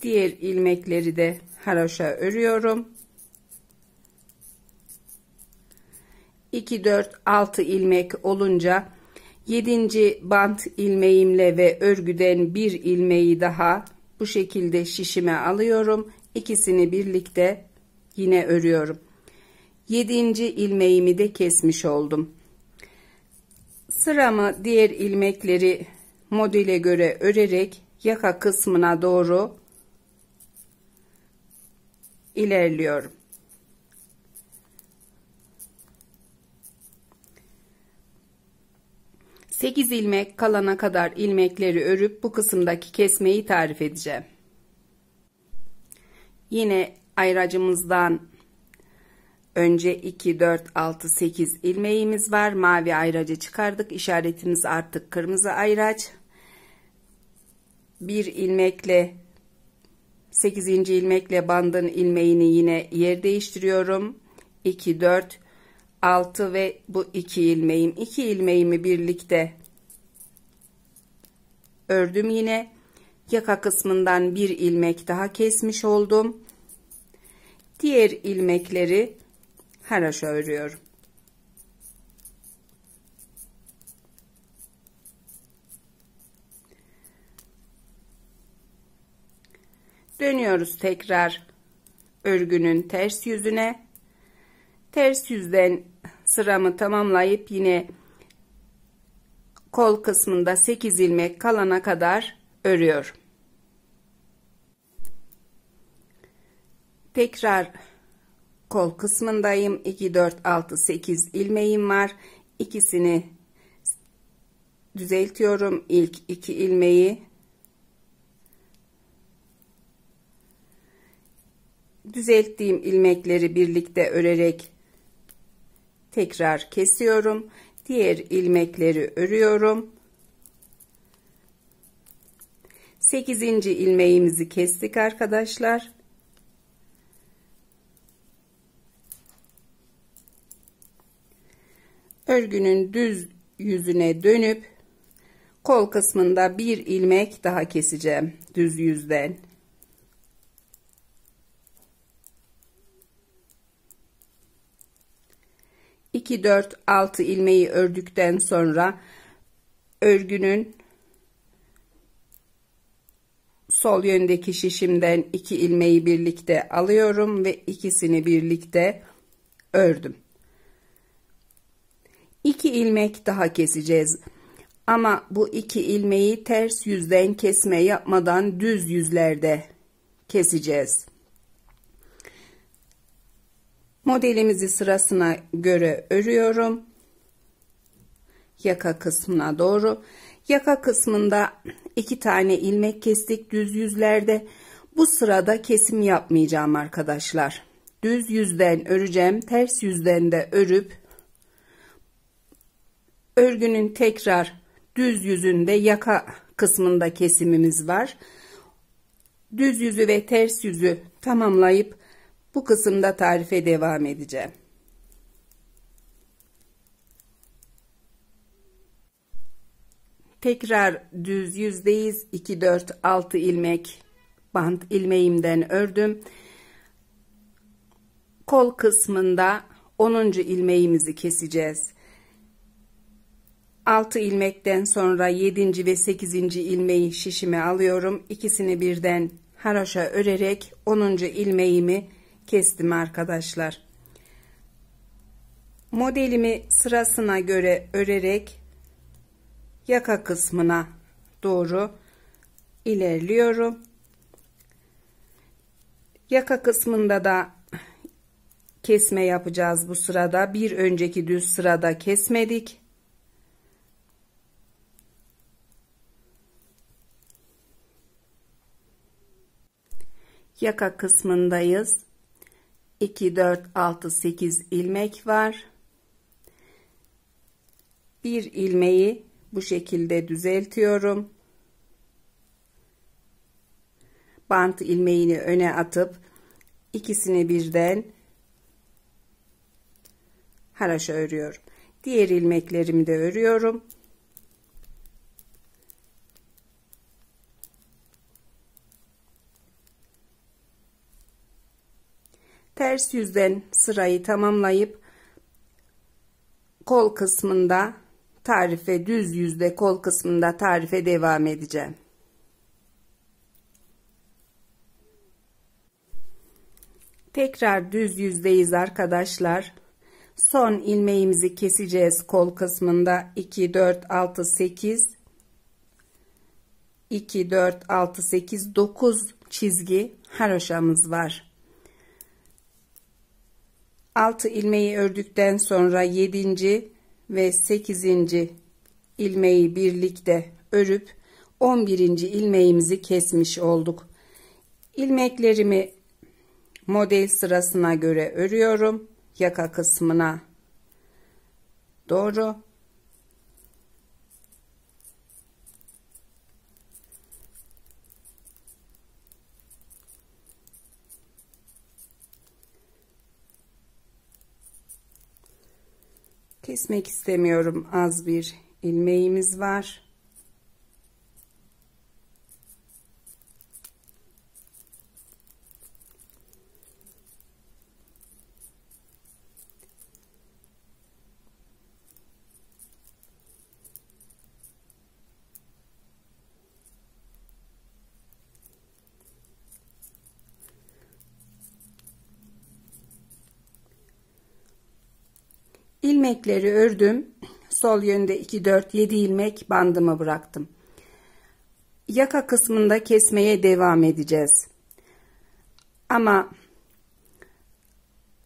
Diğer ilmekleri de haraşa örüyorum. 2 4 6 ilmek olunca 7. bant ilmeğimle ve örgüden bir ilmeği daha bu şekilde şişime alıyorum. İkisini birlikte yine örüyorum. 7. ilmeğimi de kesmiş oldum. Sıramı diğer ilmekleri modele göre örerek yaka kısmına doğru ilerliyorum. Sekiz ilmek kalana kadar ilmekleri örüp bu kısımdaki kesmeyi tarif edeceğim. Yine ayracımızdan önce 2 4 6 8 ilmeğimiz var. Mavi ayracı çıkardık. İşaretimiz artık kırmızı ayraç. Bir ilmekle 8. ilmekle bandın ilmeğini yine yer değiştiriyorum. 2 4 6 ve bu 2 ilmeğim. 2 ilmeğimi birlikte ördüm yine. Yaka kısmından bir ilmek daha kesmiş oldum. Diğer ilmekleri haraşa örüyorum. Dönüyoruz tekrar örgünün ters yüzüne. Ters yüzden sıramı tamamlayıp yine kol kısmında 8 ilmek kalana kadar örüyorum. Tekrar kol kısmındayım. 2 4 6 8 ilmeğim var. İkisini düzeltiyorum. İlk 2 ilmeği düzelttiğim ilmekleri birlikte örerek tekrar kesiyorum. Diğer ilmekleri örüyorum. 8. ilmeğimizi kestik arkadaşlar. Örgünün düz yüzüne dönüp kol kısmında bir ilmek daha keseceğim düz yüzden. İki, 4, 6 ilmeği ördükten sonra örgünün sol yöndeki şişimden 2 ilmeği birlikte alıyorum ve ikisini birlikte ördüm. 2 ilmek daha keseceğiz. Ama bu 2 ilmeği ters yüzden kesme yapmadan düz yüzlerde keseceğiz. Modelimizi sırasına göre örüyorum. Yaka kısmına doğru. Yaka kısmında 2 tane ilmek kestik düz yüzlerde. Bu sırada kesim yapmayacağım arkadaşlar. Düz yüzden öreceğim. Ters yüzden de örüp örgünün tekrar düz yüzünde yaka kısmında kesimimiz var. Düz yüzü ve ters yüzü tamamlayıp bu kısımda tarife devam edeceğim. Tekrar düz yüzdeyiz. 2 4 6 ilmek bant ilmeğimden ördüm. Kol kısmında 10. ilmeğimizi keseceğiz. 6 ilmekten sonra 7. ve 8. ilmeği şişime alıyorum. İkisini birden haroşa örerek 10. ilmeğimi kestim arkadaşlar. Modelimi sırasına göre örerek yaka kısmına doğru ilerliyorum. Yaka kısmında da kesme yapacağız bu sırada. Bir önceki düz sırada kesmedik. Yaka kısmındayız. 2 4 6 8 ilmek var. Bir ilmeği bu şekilde düzeltiyorum. Bant ilmeğini öne atıp ikisini birden haroşa örüyorum. Diğer ilmeklerimi de örüyorum. Ters yüzden sırayı tamamlayıp kol kısmında tarife, düz yüzde kol kısmında tarife devam edeceğim. Tekrar düz yüzdeyiz arkadaşlar. Son ilmeğimizi keseceğiz kol kısmında. 2 4 6 8 2 4 6 8 9 çizgi haroşamız var. 6 ilmeği ördükten sonra 7. ve 8. ilmeği birlikte örüp 11. ilmeğimizi kesmiş olduk. İlmeklerimi model sırasına göre örüyorum. Yaka kısmına doğru. Kesmek istemiyorum. Az bir ilmeğimiz var. İlmekleri ördüm. Sol yönde 2 4 7 ilmek bandımı bıraktım. Yaka kısmında kesmeye devam edeceğiz. Ama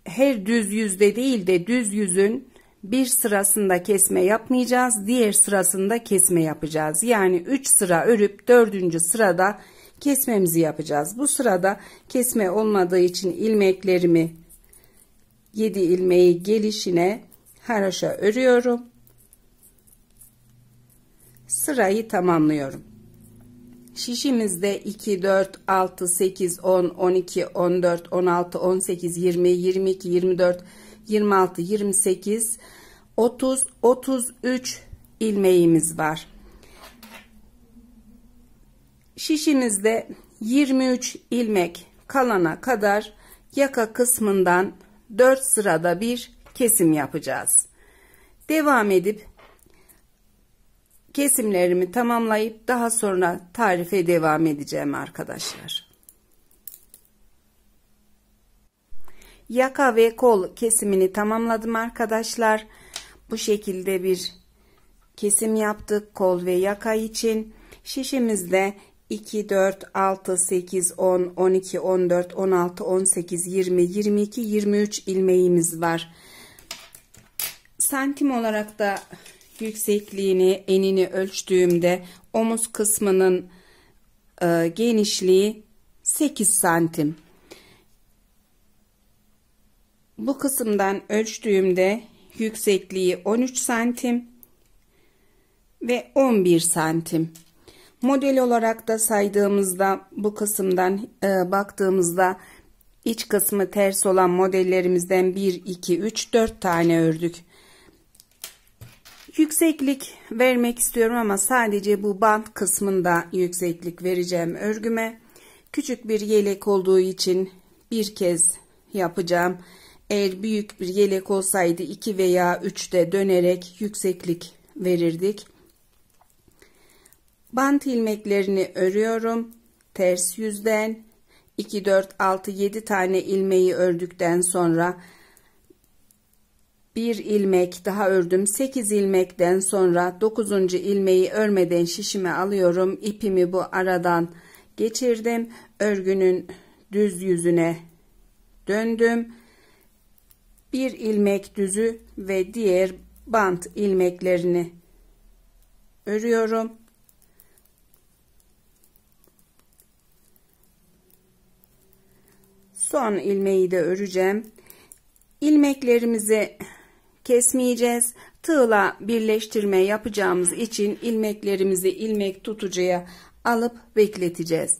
her düz yüzde değil de düz yüzün bir sırasında kesme yapmayacağız. Diğer sırasında kesme yapacağız. Yani 3 sıra örüp 4. sırada kesmemizi yapacağız. Bu sırada kesme olmadığı için ilmeklerimi 7 ilmeği gelişine haroşa örüyorum. Sırayı tamamlıyorum. Şişimizde 2, 4, 6, 8, 10, 12, 14, 16, 18, 20, 22, 24, 26, 28, 30, 33 ilmeğimiz var. Şişimizde 23 ilmek kalana kadar yaka kısmından 4 sırada bir kesim yapacağız. Devam edip kesimlerimi tamamlayıp daha sonra tarife devam edeceğim arkadaşlar. Yaka ve kol kesimini tamamladım arkadaşlar. Bu şekilde bir kesim yaptık kol ve yaka için. Şişimizde 2, 4, 6, 8, 10, 12, 14, 16, 18, 20, 22, 23 ilmeğimiz var. Santim olarak da yüksekliğini, enini ölçtüğümde omuz kısmının genişliği 8 santim. Bu kısımdan ölçtüğümde yüksekliği 13 santim ve 11 santim. Model olarak da saydığımızda bu kısımdan baktığımızda iç kısmı ters olan modellerimizden 1, 2, 3, 4 tane ördük. Yükseklik vermek istiyorum ama sadece bu bant kısmında yükseklik vereceğim örgüme. Küçük bir yelek olduğu için bir kez yapacağım. Eğer büyük bir yelek olsaydı 2 veya 3'te dönerek yükseklik verirdik. Bant ilmeklerini örüyorum. Ters yüzden 2, 4, 6, 7 tane ilmeği ördükten sonra bir ilmek daha ördüm. 8 ilmekten sonra 9. ilmeği örmeden şişime alıyorum. İpimi bu aradan geçirdim. Örgünün düz yüzüne döndüm. Bir ilmek düzü ve diğer bant ilmeklerini örüyorum. Son ilmeği de öreceğim. İlmeklerimizi kesmeyeceğiz. Tığla birleştirme yapacağımız için ilmeklerimizi ilmek tutucuya alıp bekleteceğiz.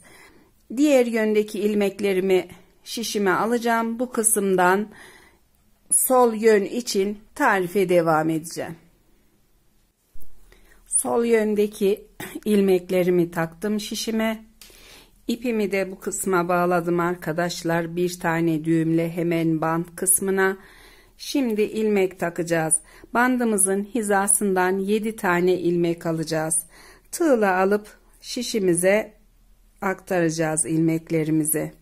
Diğer yöndeki ilmeklerimi şişime alacağım. Bu kısımdan sol yön için tarife devam edeceğim. Sol yöndeki ilmeklerimi taktım şişime. İpimi de bu kısma bağladım arkadaşlar. Bir tane düğümle hemen bant kısmına. Şimdi ilmek takacağız. Bandımızın hizasından 7 tane ilmek alacağız. Tığla alıp şişimize aktaracağız ilmeklerimizi.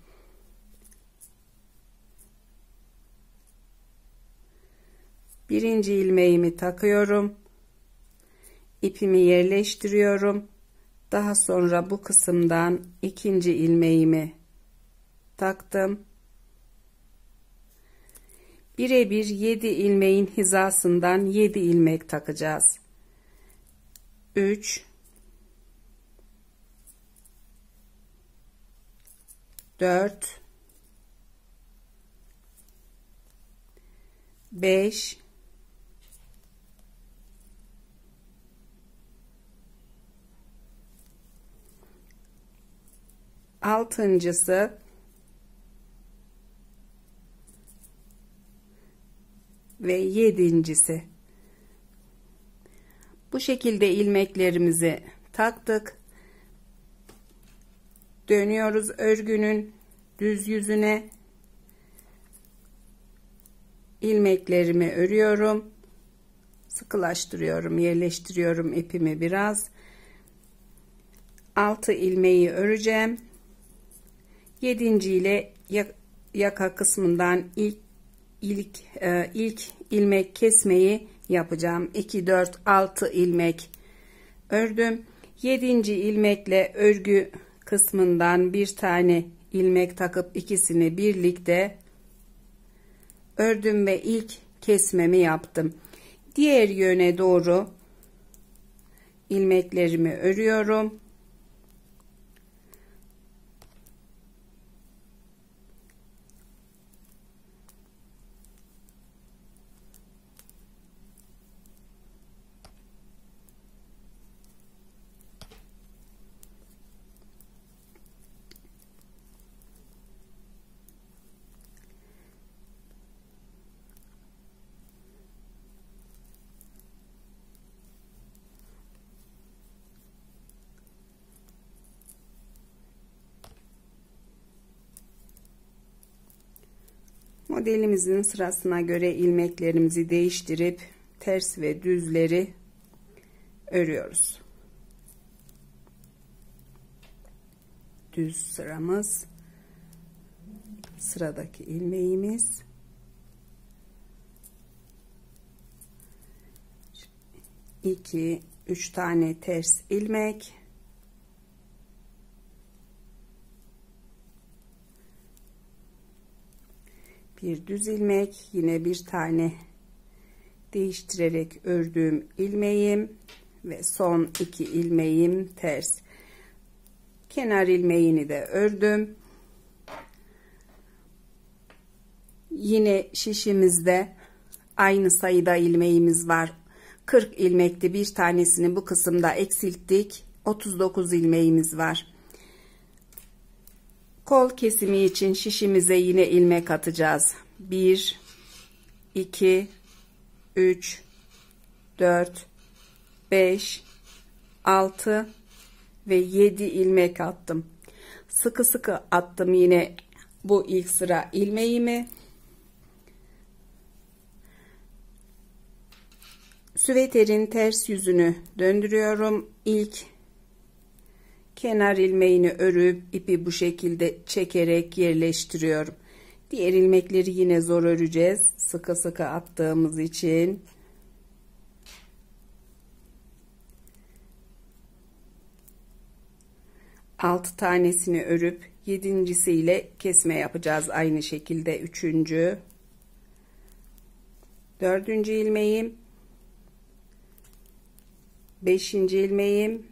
Birinci ilmeğimi takıyorum. İpimi yerleştiriyorum. Daha sonra bu kısımdan ikinci ilmeğimi taktım. Birebir 7 ilmeğin hizasından 7 ilmek takacağız. 3 4 5 altıncısı ve yedincisi. Bu şekilde ilmeklerimizi taktık. Dönüyoruz örgünün düz yüzüne. İlmeklerimi örüyorum. Sıkılaştırıyorum, yerleştiriyorum ipimi biraz. 6 ilmeği öreceğim. 7. ile yaka kısmından ilk ilk ilmek kesmeyi yapacağım. 2 4 6 ilmek ördüm. 7. ilmekle örgü kısmından bir tane ilmek takıp ikisini birlikte ördüm ve ilk kesmemi yaptım. Diğer yöne doğru ilmeklerimi örüyorum. Modelimizin sırasına göre ilmeklerimizi değiştirip ters ve düzleri örüyoruz. Düz sıramız, sıradaki ilmeğimiz, iki, üç tane ters ilmek, bir düz ilmek, yine bir tane değiştirerek ördüğüm ilmeğim ve son 2 ilmeğim ters. Kenar ilmeğini de ördüm. Yine şişimizde aynı sayıda ilmeğimiz var. 40 ilmekti, bir tanesini bu kısımda eksilttik. 39 ilmeğimiz var. Kol kesimi için şişimize yine ilmek atacağız. 1 2 3 4 5 6 ve 7 ilmek attım. Sıkı sıkı attım yine bu ilk sıra ilmeğimi. Süveterin ters yüzünü döndürüyorum. İlk kenar ilmeğini örüp ipi bu şekilde çekerek yerleştiriyorum. Diğer ilmekleri yine zor öreceğiz. Sıkı sıkı attığımız için. Altı tanesini örüp yedincisiyle kesme yapacağız. Aynı şekilde 3. 4. ilmeğim, 5. ilmeğim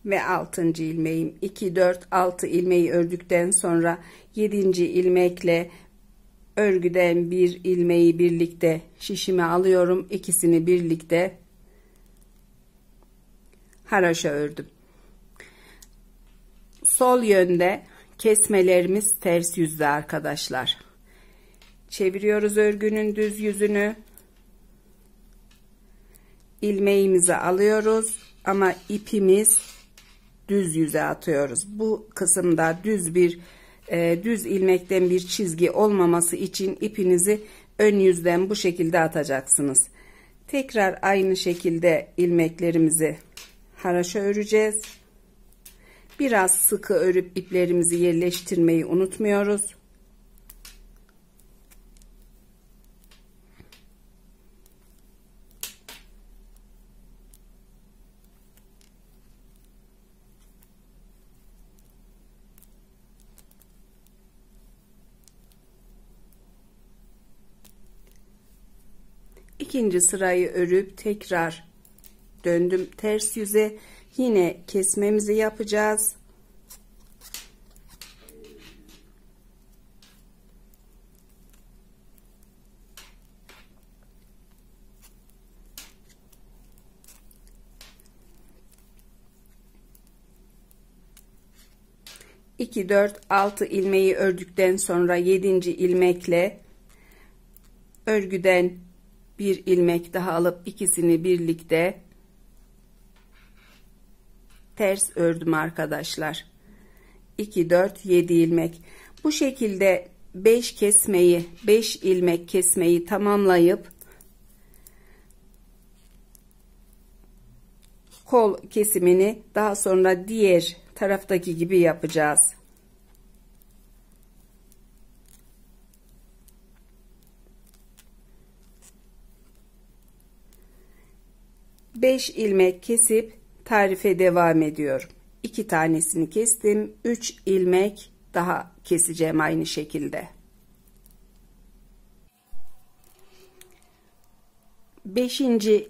ve 6. ilmeğim. 2 4 6 ilmeği ördükten sonra 7. ilmekle örgüden bir ilmeği birlikte şişime alıyorum. İkisini birlikte haraşa ördüm. Sol yönde kesmelerimiz ters yüzde arkadaşlar. Çeviriyoruz örgünün düz yüzünü. İlmeğimizi alıyoruz ama ipimiz düz yüze atıyoruz. Bu kısımda düz ilmekten bir çizgi olmaması için ipinizi ön yüzden bu şekilde atacaksınız. Tekrar aynı şekilde ilmeklerimizi haraşa öreceğiz. Biraz sıkı örüp iplerimizi yerleştirmeyi unutmuyoruz. İkinci sırayı örüp tekrar döndüm ters yüze. Yine kesmemizi yapacağız. İki 4 6 ilmeği ördükten sonra 7. ilmekle örgüden bir ilmek daha alıp ikisini birlikte ters ördüm arkadaşlar. 2 4 7 ilmek. Bu şekilde 5 ilmek kesmeyi tamamlayıp kol kesimini daha sonra diğer taraftaki gibi yapacağız. 5 ilmek kesip tarife devam ediyorum. 2 tanesini kestim. 3 ilmek daha keseceğim aynı şekilde. 5.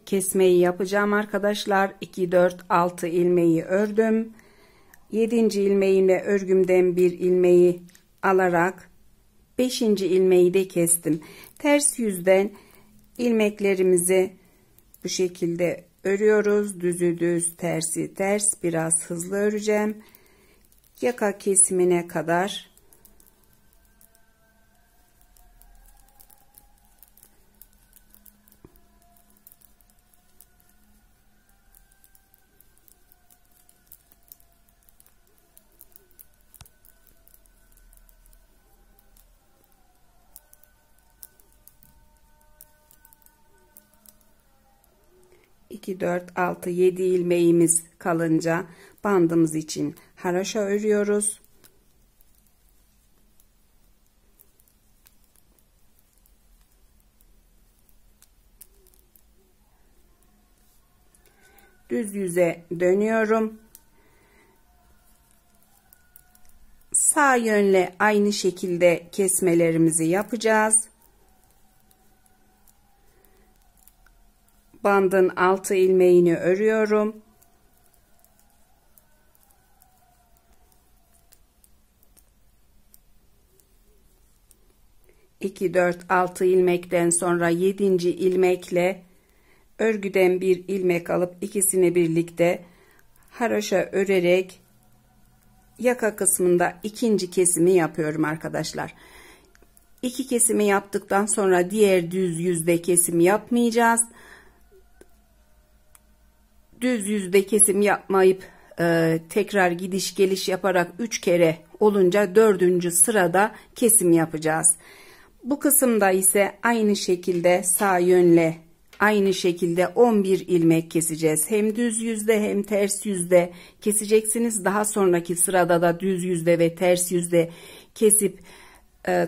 kesmeyi yapacağım arkadaşlar. 2 4 6 ilmeği ördüm. 7. ilmeğimle örgümden bir ilmeği alarak 5. ilmeği de kestim. Ters yüzden ilmeklerimizi bu şekilde örüyoruz. Düzü düz, tersi ters. Biraz hızlı öreceğim. Yaka kesimine kadar. İki, 4, 6, 7 ilmeğimiz kalınca bandımız için haraşo örüyoruz. Düz yüze dönüyorum. Sağ yönle aynı şekilde kesmelerimizi yapacağız. Bandın 6 ilmeğini örüyorum. İki, 4, 6 ilmekten sonra 7. ilmekle örgüden bir ilmek alıp ikisini birlikte haroşa örerek yaka kısmında ikinci kesimi yapıyorum arkadaşlar. 2 kesimi yaptıktan sonra diğer düz yüzde kesim yapmayacağız. Düz yüzde kesim yapmayıp tekrar gidiş geliş yaparak 3 kere olunca 4. sırada kesim yapacağız. Bu kısımda ise aynı şekilde sağ yönle aynı şekilde 11 ilmek keseceğiz. Hem düz yüzde hem ters yüzde keseceksiniz. Daha sonraki sırada da düz yüzde ve ters yüzde kesip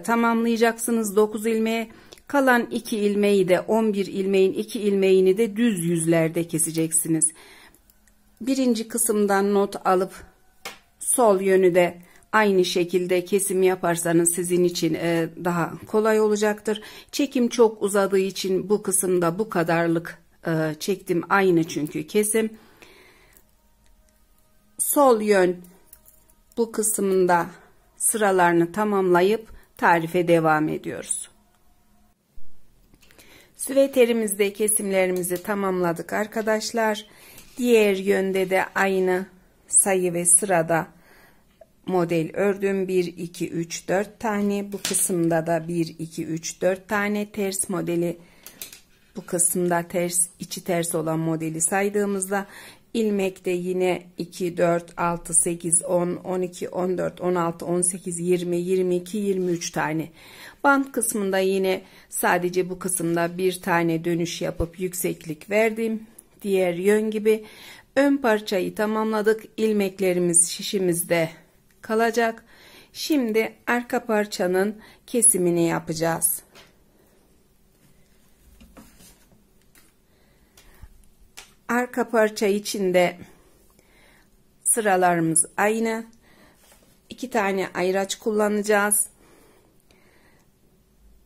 tamamlayacaksınız 9 ilmeğe. Kalan 2 ilmeği de 11 ilmeğin 2 ilmeğini de düz yüzlerde keseceksiniz. Birinci kısımdan not alıp sol yönü de aynı şekilde kesim yaparsanız sizin için daha kolay olacaktır. Çekim çok uzadığı için bu kısımda bu kadarlık çektim. Aynı çünkü kesim. Sol yön bu kısmında sıralarını tamamlayıp tarife devam ediyoruz. Süveterimizde kesimlerimizi tamamladık arkadaşlar. Diğer yönde de aynı sayı ve sırada model ördüm. 1 2 3 4 tane. Bu kısımda da 1 2 3 4 tane ters modeli. Bu kısımda ters, içi ters olan modeli saydığımızda ilmekte yine 2 4 6 8 10 12 14 16 18 20 22 23 tane. Bant kısmında yine sadece bu kısımda bir tane dönüş yapıp yükseklik verdim. Diğer yön gibi ön parçayı tamamladık. İlmeklerimiz şişimizde kalacak. Şimdi arka parçanın kesimini yapacağız. Arka parça içinde sıralarımız aynı. 2 tane ayraç kullanacağız.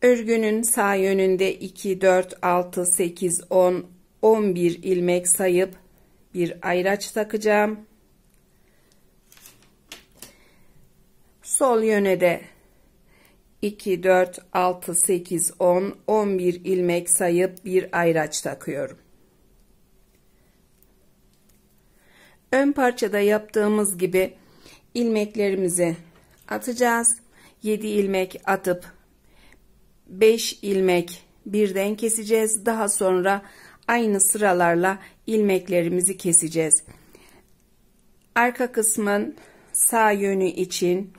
Örgünün sağ yönünde 2 4 6 8 10 11 ilmek sayıp bir ayraç takacağım. Sol yöne de 2 4 6 8 10 11 ilmek sayıp bir ayraç takıyorum. Ön parçada yaptığımız gibi ilmeklerimizi atacağız. 7 ilmek atıp 5 ilmek birden keseceğiz. Daha sonra aynı sıralarla ilmeklerimizi keseceğiz. Arka kısmın sağ yönü için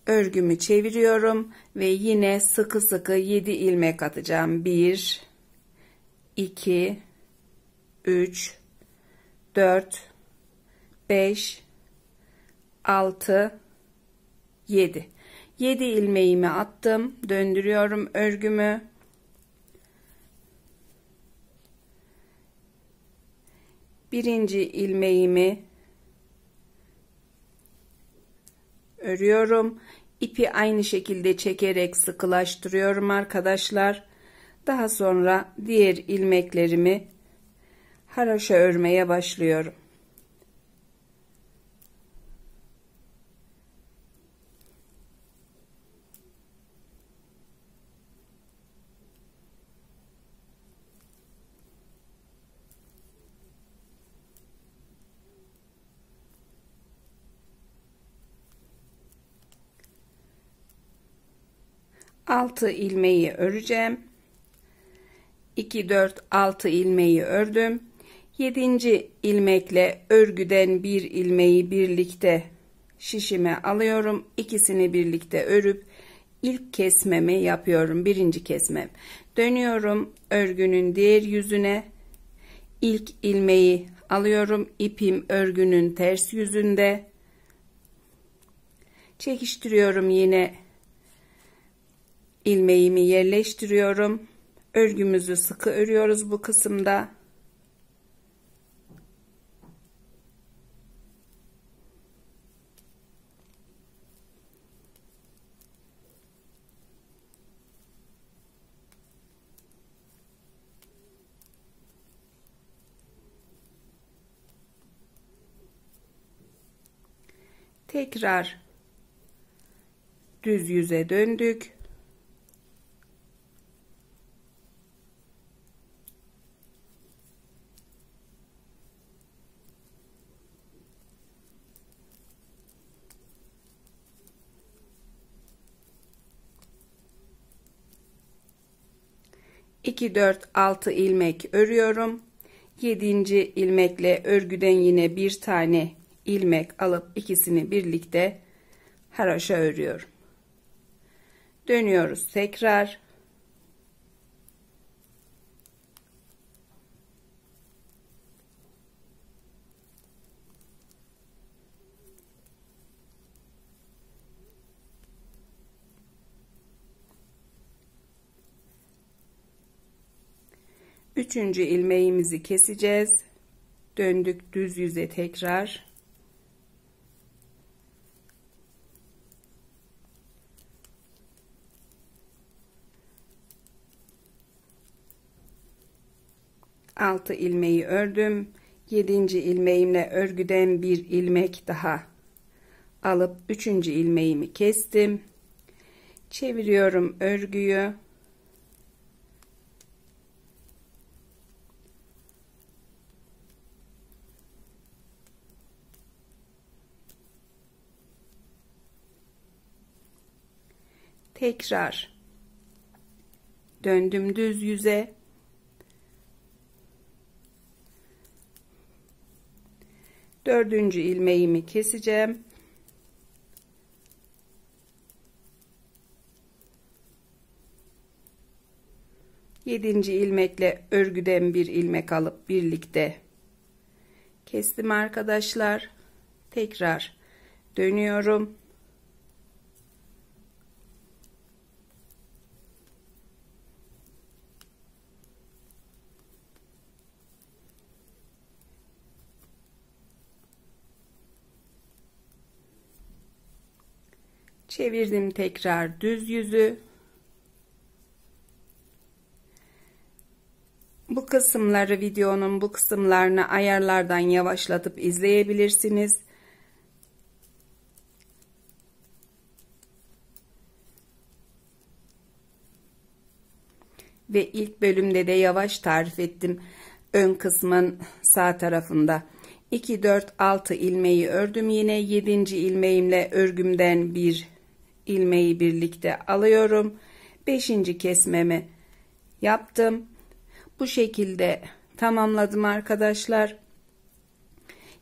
örgümü çeviriyorum ve yine sıkı sıkı 7 ilmek atacağım. 1 2 3 4 5 6 7 ilmeğimi attım, döndürüyorum örgümü. Birinci ilmeğimi örüyorum. İpi aynı şekilde çekerek sıkılaştırıyorum arkadaşlar. Daha sonra diğer ilmeklerimi haroşa örmeye başlıyorum. Altı ilmeği öreceğim. 2 4 6 ilmeği ördüm. 7. ilmekle örgüden bir ilmeği birlikte şişime alıyorum. İkisini birlikte örüp ilk kesmemi yapıyorum. Birinci kesmem. Dönüyorum örgünün diğer yüzüne. İlk ilmeği alıyorum. İpim örgünün ters yüzünde. Çekiştiriyorum, yine ilmeğimi yerleştiriyorum. Örgümüzü sıkı örüyoruz bu kısımda. Tekrar düz yüze döndük. İki dört altı ilmek örüyorum. 7. ilmekle örgüden yine bir tane ilmek alıp ikisini birlikte haroşa örüyorum. Dönüyoruz tekrar. Üçüncü ilmeğimizi keseceğiz. Döndük düz yüze tekrar. Altı ilmeği ördüm. 7. ilmeğimle örgüden bir ilmek daha alıp 3. ilmeğimi kestim. Çeviriyorum örgüyü. Tekrar döndüm düz yüze. Dördüncü ilmeğimi keseceğim. Yedinci ilmekle örgüden bir ilmek alıp birlikte kestim arkadaşlar. Tekrar dönüyorum. Çevirdim tekrar düz yüzü. Bu kısımları, videonun bu kısımlarını ayarlardan yavaşlatıp izleyebilirsiniz. Ve ilk bölümde de yavaş tarif ettim. Ön kısmın sağ tarafında 2 4 6 ilmeği ördüm. Yine 7. ilmeğimle örgümden bir ilmeği birlikte alıyorum. 5. kesmemi yaptım. Bu şekilde tamamladım arkadaşlar.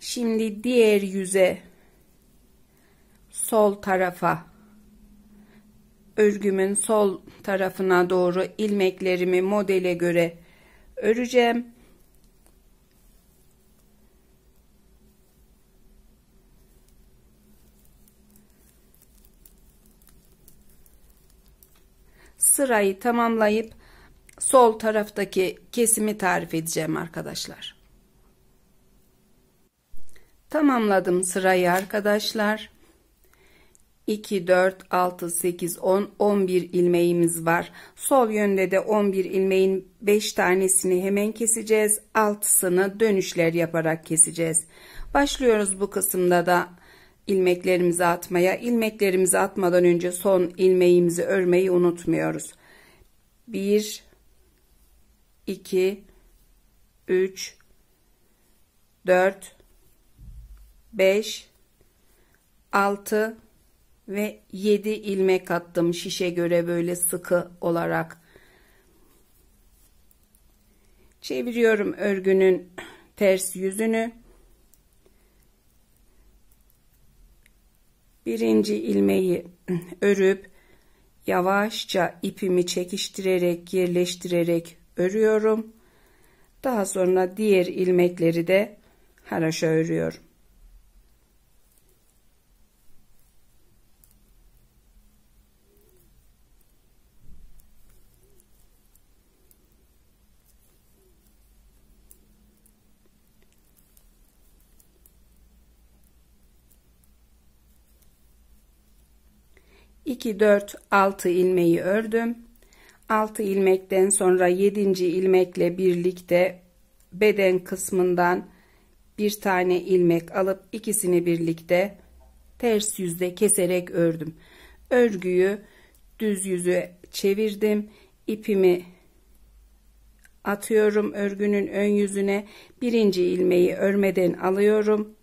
Şimdi diğer yüze, sol tarafa, örgümün sol tarafına doğru ilmeklerimi modele göre öreceğim. Sırayı tamamlayıp sol taraftaki kesimi tarif edeceğim arkadaşlar. Tamamladım sırayı arkadaşlar. 2, 4, 6, 8, 10, 11 ilmeğimiz var. Sol yönde de 11 ilmeğin 5 tanesini hemen keseceğiz. 6'sını dönüşler yaparak keseceğiz. Başlıyoruz bu kısımda da ilmeklerimizi atmaya. İlmeklerimizi atmadan önce son ilmeğimizi örmeyi unutmuyoruz. 1, 2, 3, 4, 5, 6 ve 7 ilmek attım. Şişe göre böyle sıkı olarak. Çeviriyorum örgünün ters yüzünü. Birinci ilmeği örüp yavaşça ipimi çekiştirerek, yerleştirerek örüyorum. Daha sonra diğer ilmekleri de haraşa örüyorum. İki, 4, 6 ilmeği ördüm. 6 ilmekten sonra 7. ilmekle birlikte beden kısmından bir tane ilmek alıp ikisini birlikte ters yüzde keserek ördüm. Örgüyü düz yüzü çevirdim. İpimi atıyorum örgünün ön yüzüne. Birinci ilmeği örmeden alıyorum.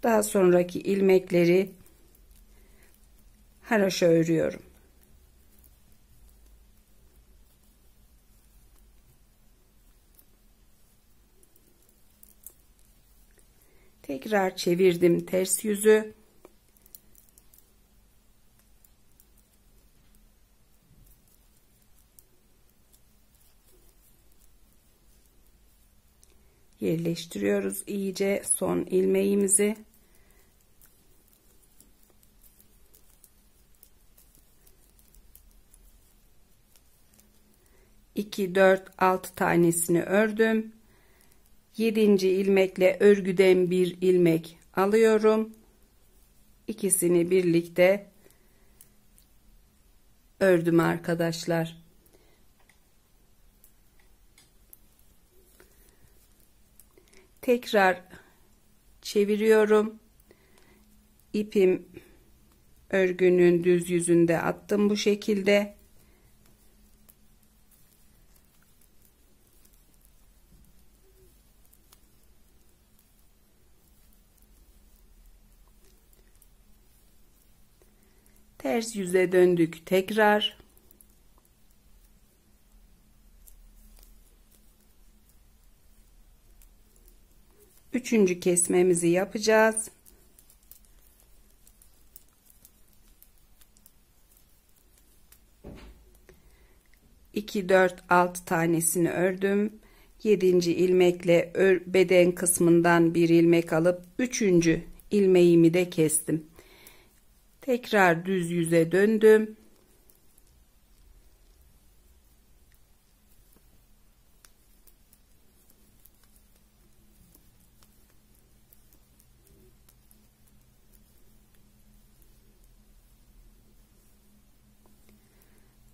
Daha sonraki ilmekleri haraşa örüyorum. Tekrar çevirdim ters yüzü. Yerleştiriyoruz iyice son ilmeğimizi. İki, 4, 6 tanesini ördüm. 7. ilmekle örgüden bir ilmek alıyorum. İkisini birlikte ördüm arkadaşlar. Tekrar çeviriyorum. İpim örgünün düz yüzünde attım bu şekilde. Ters yüze döndük tekrar. Üçüncü kesmemizi yapacağız. İki, 4, 6 tanesini ördüm. 7. ilmekle beden kısmından bir ilmek alıp 3. ilmeğimi de kestim. Tekrar düz yüze döndüm.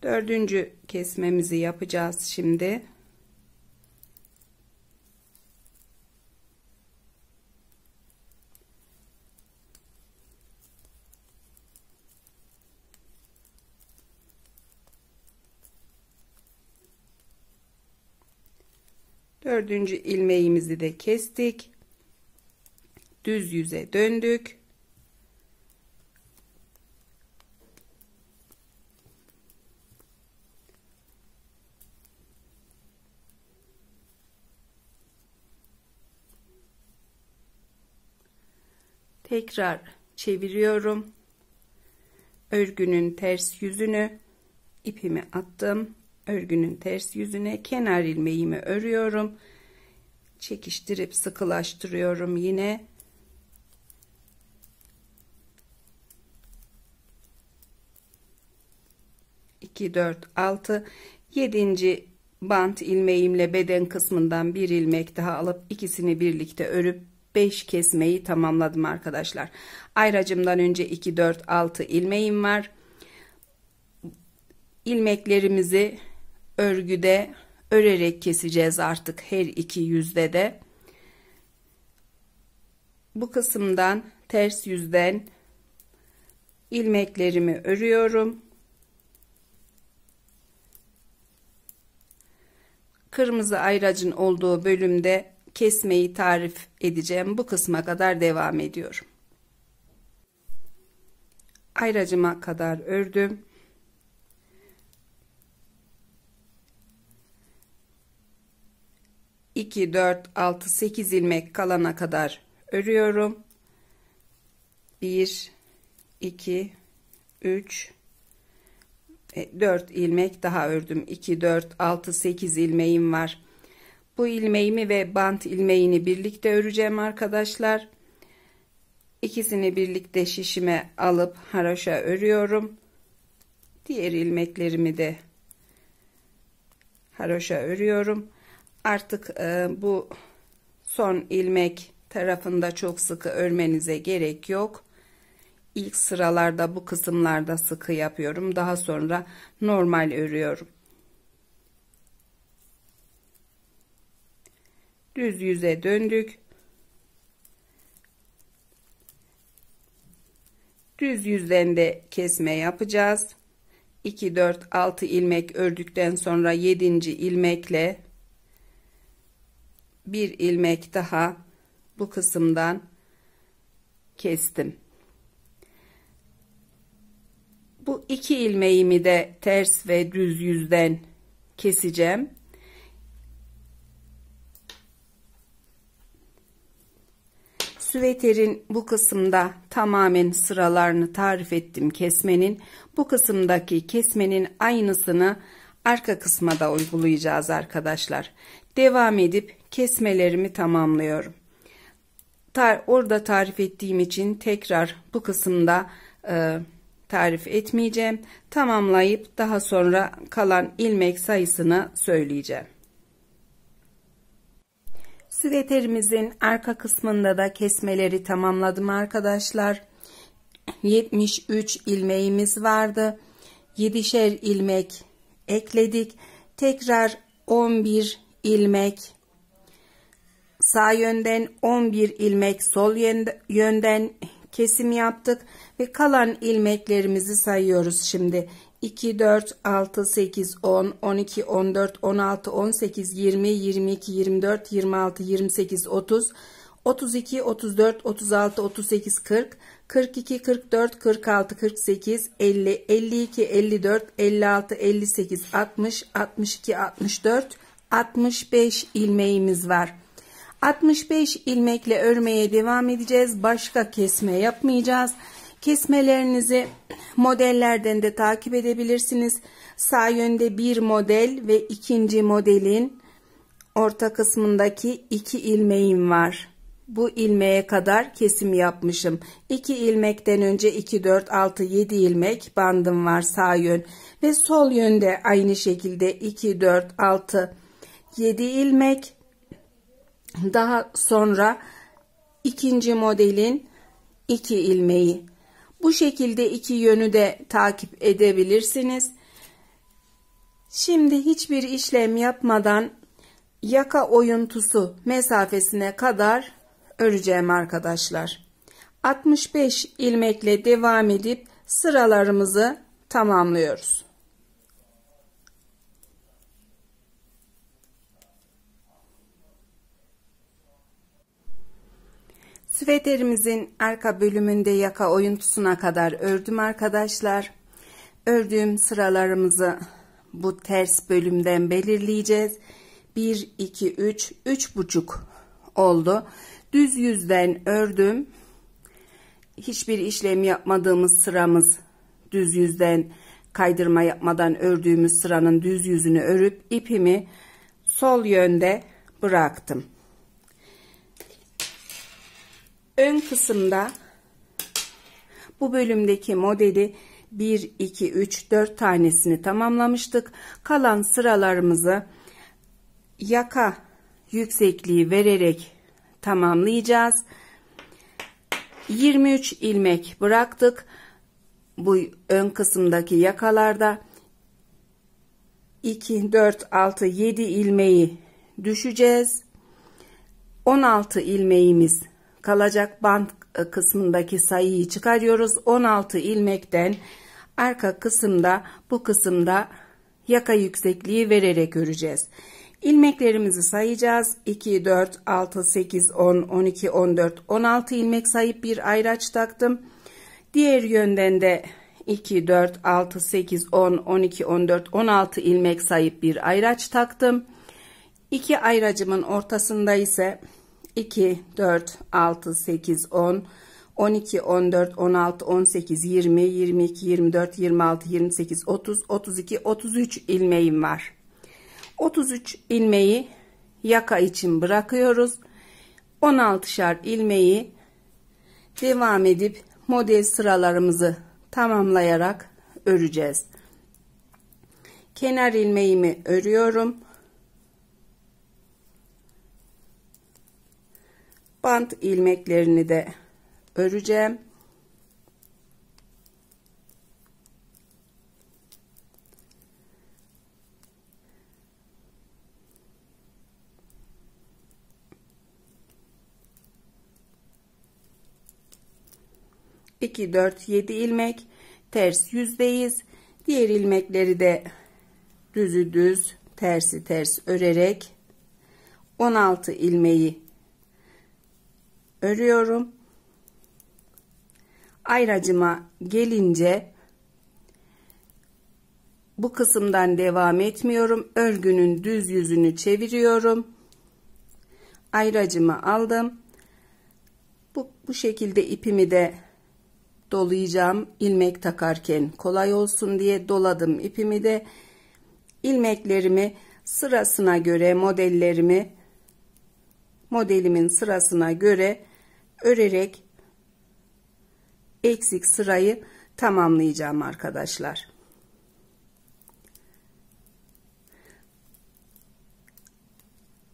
Dördüncü kesmemizi yapacağız şimdi. Dördüncü ilmeğimizi de kestik. Düz yüze döndük. Tekrar çeviriyorum. Örgünün ters yüzünü ipimi attım. Örgünün ters yüzüne kenar ilmeğimi örüyorum. Çekiştirip sıkılaştırıyorum yine. İki, 4, 6, 7. bant ilmeğimle beden kısmından bir ilmek daha alıp ikisini birlikte örüp 5 kesmeyi tamamladım arkadaşlar. Ayracımdan önce 2, 4, 6 ilmeğim var. İlmeklerimizi örgüde örerek keseceğiz artık her iki yüzde de. Bu kısımdan ters yüzden ilmeklerimi örüyorum. Kırmızı ayracın olduğu bölümde kesmeyi tarif edeceğim. Bu kısma kadar devam ediyorum. Ayracıma kadar ördüm. İki, 4, 6, 8 ilmek kalana kadar örüyorum. 1, 2, 3, 4 ilmek daha ördüm. 2, 4, 6, 8 ilmeğim var. Bu ilmeğimi ve bant ilmeğini birlikte öreceğim arkadaşlar. İkisini birlikte şişime alıp haroşa örüyorum. Diğer ilmeklerimi de haroşa örüyorum. Artık bu son ilmek tarafında çok sıkı örmenize gerek yok. İlk sıralarda bu kısımlarda sıkı yapıyorum. Daha sonra normal örüyorum. Düz yüze döndük. Düz yüzden de kesme yapacağız. 2, 4, 6 ilmek ördükten sonra 7. ilmekle bir ilmek daha bu kısımdan kestim. Bu 2 ilmeğimi de ters ve düz yüzden keseceğim. Süveterin bu kısımda tamamen sıralarını tarif ettim kesmenin. Bu kısımdaki kesmenin aynısını arka kısma da uygulayacağız arkadaşlar. Devam edip kesmelerimi tamamlıyorum. Orada tarif ettiğim için tekrar bu kısımda tarif etmeyeceğim. Tamamlayıp daha sonra kalan ilmek sayısını söyleyeceğim. Süveterimizin arka kısmında da kesmeleri tamamladım arkadaşlar. 73 ilmeğimiz vardı. 7'şer ilmek ekledik. Tekrar 11 ilmek sağ yönden, 11 ilmek sol yönden kesim yaptık ve kalan ilmeklerimizi sayıyoruz şimdi. 2, 4, 6, 8, 10, 12, 14, 16, 18, 20, 22, 24, 26, 28, 30, 32, 34, 36, 38, 40, 42, 44, 46, 48, 50, 52, 54, 56, 58, 60, 62, 64, 65 ilmeğimiz var. 65 ilmekle örmeye devam edeceğiz. Başka kesme yapmayacağız. Kesmelerinizi modellerden de takip edebilirsiniz. Sağ yönde bir model ve ikinci modelin orta kısmındaki 2 ilmeğim var. Bu ilmeğe kadar kesim yapmışım. 2 ilmekten önce 2, 4, 6, 7 ilmek bandım var sağ yön. Ve sol yönde aynı şekilde 2, 4, 6, 7 ilmek. Daha sonra ikinci modelin 2 ilmeği. Bu şekilde iki yönü de takip edebilirsiniz. Şimdi hiçbir işlem yapmadan yaka oyuntusu mesafesine kadar öreceğim arkadaşlar. 65 ilmekle devam edip sıralarımızı tamamlıyoruz. Süveterimizin arka bölümünde yaka oyuntusuna kadar ördüm arkadaşlar. Ördüğüm sıralarımızı bu ters bölümden belirleyeceğiz. 1, 2, 3, 3,5 oldu. Düz yüzden ördüm. Hiçbir işlem yapmadığımız sıramız düz yüzden kaydırma yapmadan ördüğümüz sıranın düz yüzünü örüp ipimi sol yönde bıraktım. Ön kısımda bu bölümdeki modeli 1, 2, 3, 4 tanesini tamamlamıştık. Kalan sıralarımızı yaka yüksekliği vererek tamamlayacağız. 23 ilmek bıraktık. Bu ön kısımdaki yakalarda 2, 4, 6, 7 ilmeği düşeceğiz. 16 ilmeğimiz kalacak. Bant kısmındaki sayıyı çıkarıyoruz. 16 ilmekten arka kısımda, bu kısımda yaka yüksekliği vererek öreceğiz. İlmeklerimizi sayacağız. 2, 4, 6, 8, 10, 12, 14, 16 ilmek sayıp bir ayraç taktım. Diğer yönden de 2, 4, 6, 8, 10, 12, 14, 16 ilmek sayıp bir ayraç taktım. İki ayracımın ortasında ise 2, 4, 6, 8, 10, 12, 14, 16, 18, 20, 22, 24, 26, 28, 30, 32, 33 ilmeğim var. 33 ilmeği yaka için bırakıyoruz. 16'şar ilmeği devam edip model sıralarımızı tamamlayarak öreceğiz. Kenar ilmeğimi örüyorum. Bant ilmeklerini de öreceğim. İki, 4, 7 ilmek ters yüzdeyiz. Diğer ilmekleri de düzü düz, tersi ters örerek 16 ilmeği örüyorum. Ayracıma gelince bu kısımdan devam etmiyorum. Örgünün düz yüzünü çeviriyorum. Ayracımı aldım. Bu şekilde ipimi de dolayacağım. İlmek takarken kolay olsun diye doladım ipimi de. İlmeklerimi sırasına göre, modelimin sırasına göre örerek eksik sırayı tamamlayacağım arkadaşlar.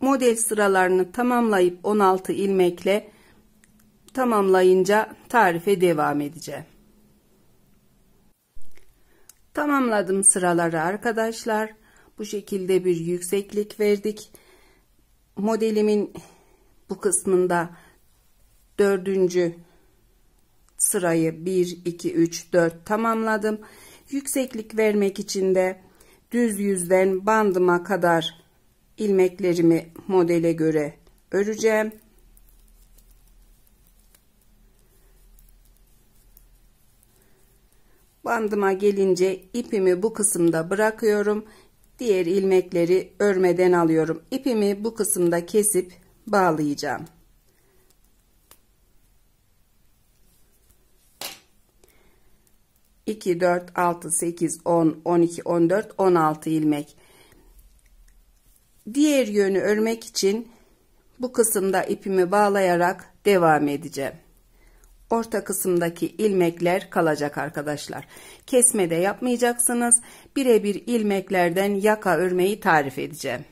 Model sıralarını tamamlayıp 16 ilmekle tamamlayınca tarife devam edeceğim. Tamamladım sıraları arkadaşlar. Bu şekilde bir yükseklik verdik. Modelimin bu kısmında 4. sırayı 1, 2, 3, 4 tamamladım. Yükseklik vermek için de düz yüzden bandıma kadar ilmeklerimi modele göre öreceğim. Bandıma gelince ipimi bu kısımda bırakıyorum. Diğer ilmekleri örmeden alıyorum. İpimi bu kısımda kesip bağlayacağım. İki, 4, 6, 8, 10, 12, 14, 16 ilmek. Diğer yönü örmek için bu kısımda ipimi bağlayarak devam edeceğim. Orta kısımdaki ilmekler kalacak arkadaşlar. Kesme de yapmayacaksınız. Birebir ilmeklerden yaka örmeyi tarif edeceğim.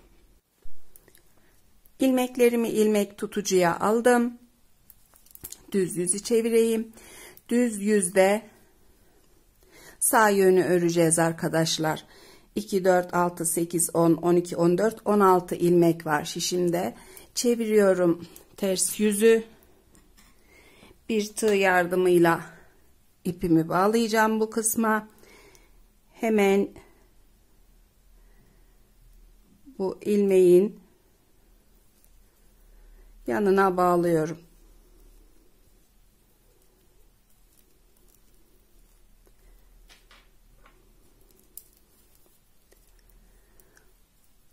İlmeklerimi ilmek tutucuya aldım. Düz yüzü çevireyim. Düz yüzde sağ yönü öreceğiz arkadaşlar. 2, 4, 6, 8, 10, 12, 14, 16 ilmek var şişimde. Çeviriyorum ters yüzü. Bir tığ yardımıyla ipimi bağlayacağım bu kısma. Hemen bu ilmeğin yanına bağlıyorum.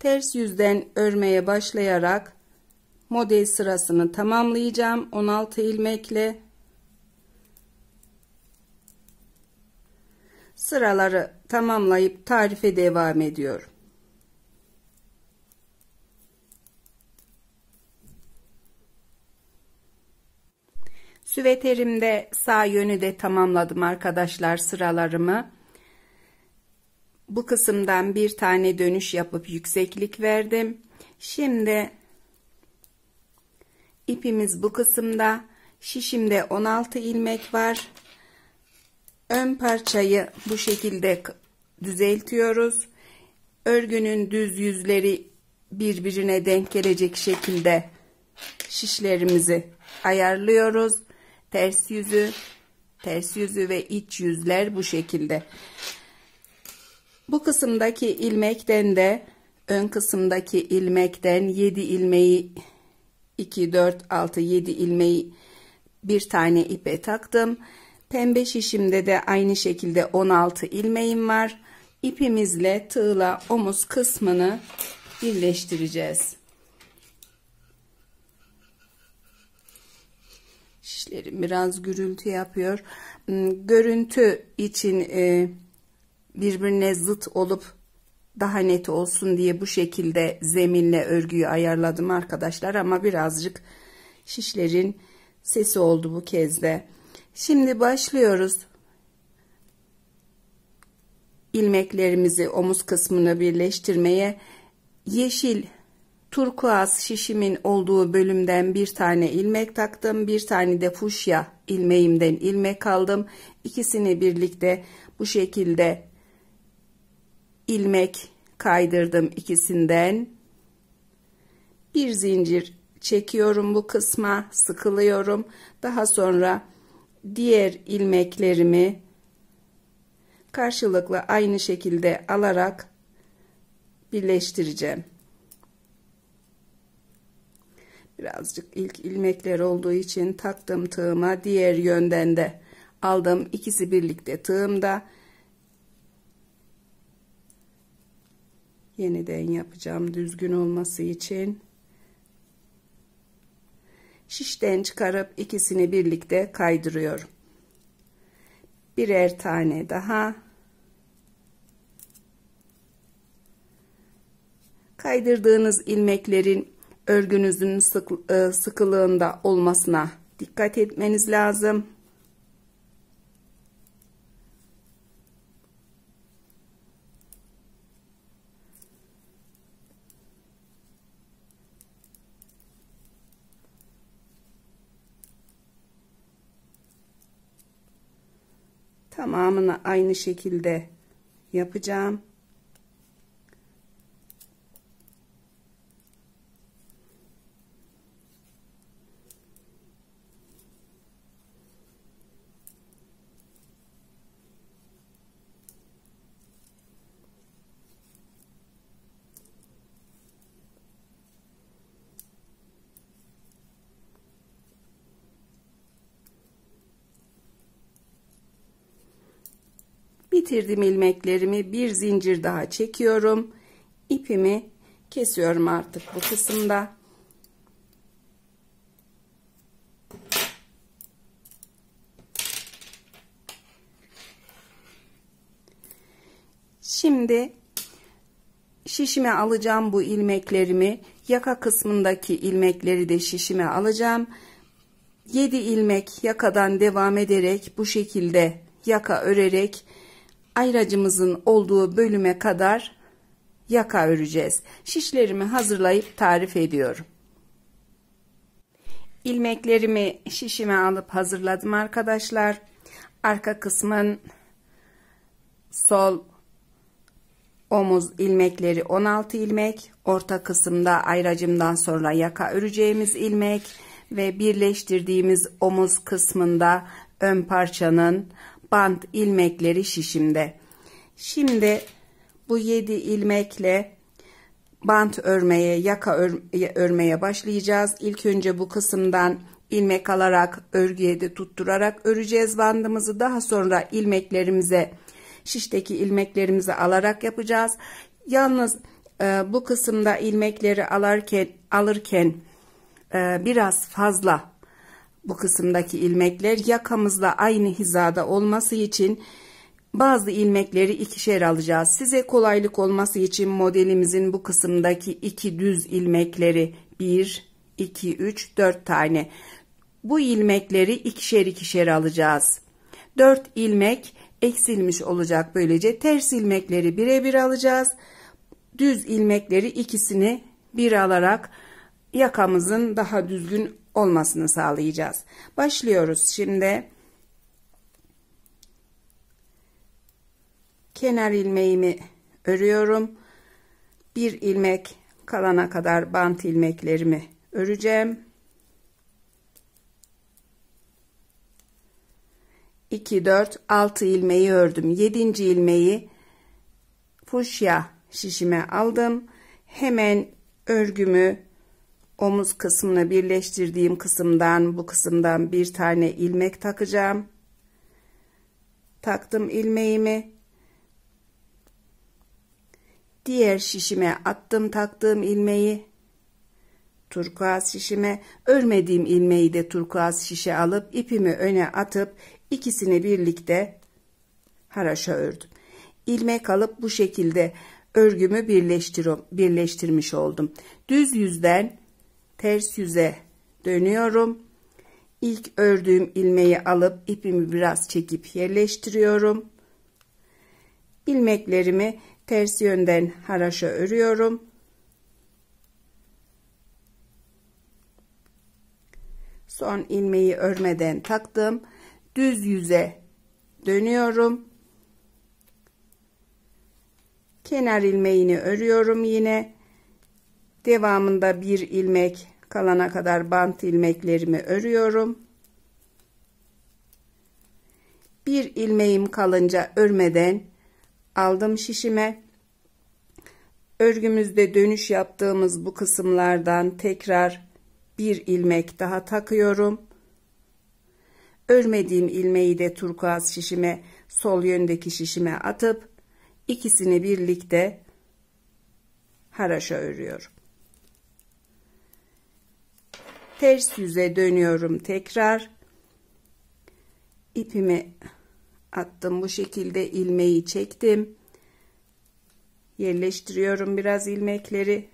Ters yüzden örmeye başlayarak model sırasını tamamlayacağım 16 ilmekle. Sıraları tamamlayıp tarife devam ediyorum. Süveterimde sağ yönü de tamamladım arkadaşlar sıralarımı. Bu kısımdan bir tane dönüş yapıp yükseklik verdim. Şimdi İpimiz bu kısımda. Şişimde 16 ilmek var. Ön parçayı bu şekilde düzeltiyoruz. Örgünün düz yüzleri birbirine denk gelecek şekilde şişlerimizi ayarlıyoruz. Ters yüzü ve iç yüzler bu şekilde. Bu kısımdaki ilmekten de ön kısımdaki ilmekten 7 ilmeği 2 4 6 7 ilmeği bir tane ipe taktım. Pembe şişimde de aynı şekilde 16 ilmeğim var. İpimizle tığla omuz kısmını birleştireceğiz. Şişlerim biraz gürültü yapıyor. Görüntü için birbirine zıt olup daha net olsun diye bu şekilde zeminle örgüyü ayarladım arkadaşlar, ama birazcık şişlerin sesi oldu bu kez de. Şimdi başlıyoruz. İlmeklerimizi omuz kısmına birleştirmeye. Yeşil turkuaz şişimin olduğu bölümden bir tane ilmek taktım. Bir tane de fuşya ilmeğimden ilmek aldım. İkisini birlikte bu şekilde ilmek kaydırdım ikisinden. Bir zincir çekiyorum bu kısma, sıkılıyorum. Daha sonra diğer ilmeklerimi karşılıklı aynı şekilde alarak birleştireceğim. Birazcık ilk ilmekler olduğu için taktım tığıma, diğer yönden de aldım. İkisi birlikte tığımda. Yeniden yapacağım düzgün olması için. Şişten çıkarıp ikisini birlikte kaydırıyorum. Birer tane daha. Kaydırdığınız ilmeklerin örgünüzün sıkılığında olmasına dikkat etmeniz lazım. Tamamını aynı şekilde yapacağım. Bitirdim ilmeklerimi, bir zincir daha çekiyorum. İpimi kesiyorum artık bu kısımda. Şimdi şişime alacağım bu ilmeklerimi. Yaka kısmındaki ilmekleri de şişime alacağım. 7 ilmek yakadan devam ederek bu şekilde yaka örerek ayracımızın olduğu bölüme kadar yaka öreceğiz. Şişlerimi hazırlayıp tarif ediyorum. İlmeklerimi şişime alıp hazırladım arkadaşlar. Arka kısmın sol omuz ilmekleri 16 ilmek, orta kısımda ayracımdan sonra yaka öreceğimiz ilmek ve birleştirdiğimiz omuz kısmında ön parçanın bant ilmekleri şişimde. Şimdi bu 7 ilmekle bant örmeye, yaka örmeye başlayacağız. İlk önce bu kısımdan ilmek alarak örgüye de tutturarak öreceğiz bandımızı. Daha sonra ilmeklerimize, şişteki ilmeklerimizi alarak yapacağız. Yalnız bu kısımda ilmekleri alırken biraz fazla bu kısımdaki ilmekler yakamızla aynı hizada olması için bazı ilmekleri ikişer alacağız. Size kolaylık olması için modelimizin bu kısımdaki 2 düz ilmekleri 1, 2, 3, 4 tane. Bu ilmekleri ikişer alacağız. 4 ilmek eksilmiş olacak böylece. Ters ilmekleri birebir alacağız. Düz ilmekleri ikisini bir alarak yakamızın daha düzgün olmasını sağlayacağız. Başlıyoruz şimdi. Kenar ilmeğimi örüyorum. Bir ilmek kalana kadar bant ilmeklerimi öreceğim. 2, 4, 6 ilmeği ördüm. 7. ilmeği fuşya şişime aldım. Hemen örgümü omuz kısmına birleştirdiğim kısımdan, bu kısımdan bir tane ilmek takacağım. Taktım ilmeğimi. Diğer şişime attım taktığım ilmeği. Turkuaz şişime, örmediğim ilmeği de turkuaz şişe alıp ipimi öne atıp ikisini birlikte haraşa ördüm. İlmek alıp bu şekilde örgümü birleştirmiş oldum. Düz yüzden ters yüze dönüyorum. İlk ördüğüm ilmeği alıp ipimi biraz çekip yerleştiriyorum. İlmeklerimi ters yönden haraşa örüyorum. Son ilmeği örmeden taktım. Düz yüze dönüyorum. Kenar ilmeğini örüyorum yine. Devamında bir ilmek kalana kadar bant ilmeklerimi örüyorum. Bir ilmeğim kalınca örmeden aldım şişime. Örgümüzde dönüş yaptığımız bu kısımlardan tekrar bir ilmek daha takıyorum. Örmediğim ilmeği de turkuaz şişime, sol yöndeki şişime atıp ikisini birlikte haraşa örüyorum. Ters yüze dönüyorum tekrar. İpimi attım, bu şekilde ilmeği çektim. Yerleştiriyorum biraz ilmekleri.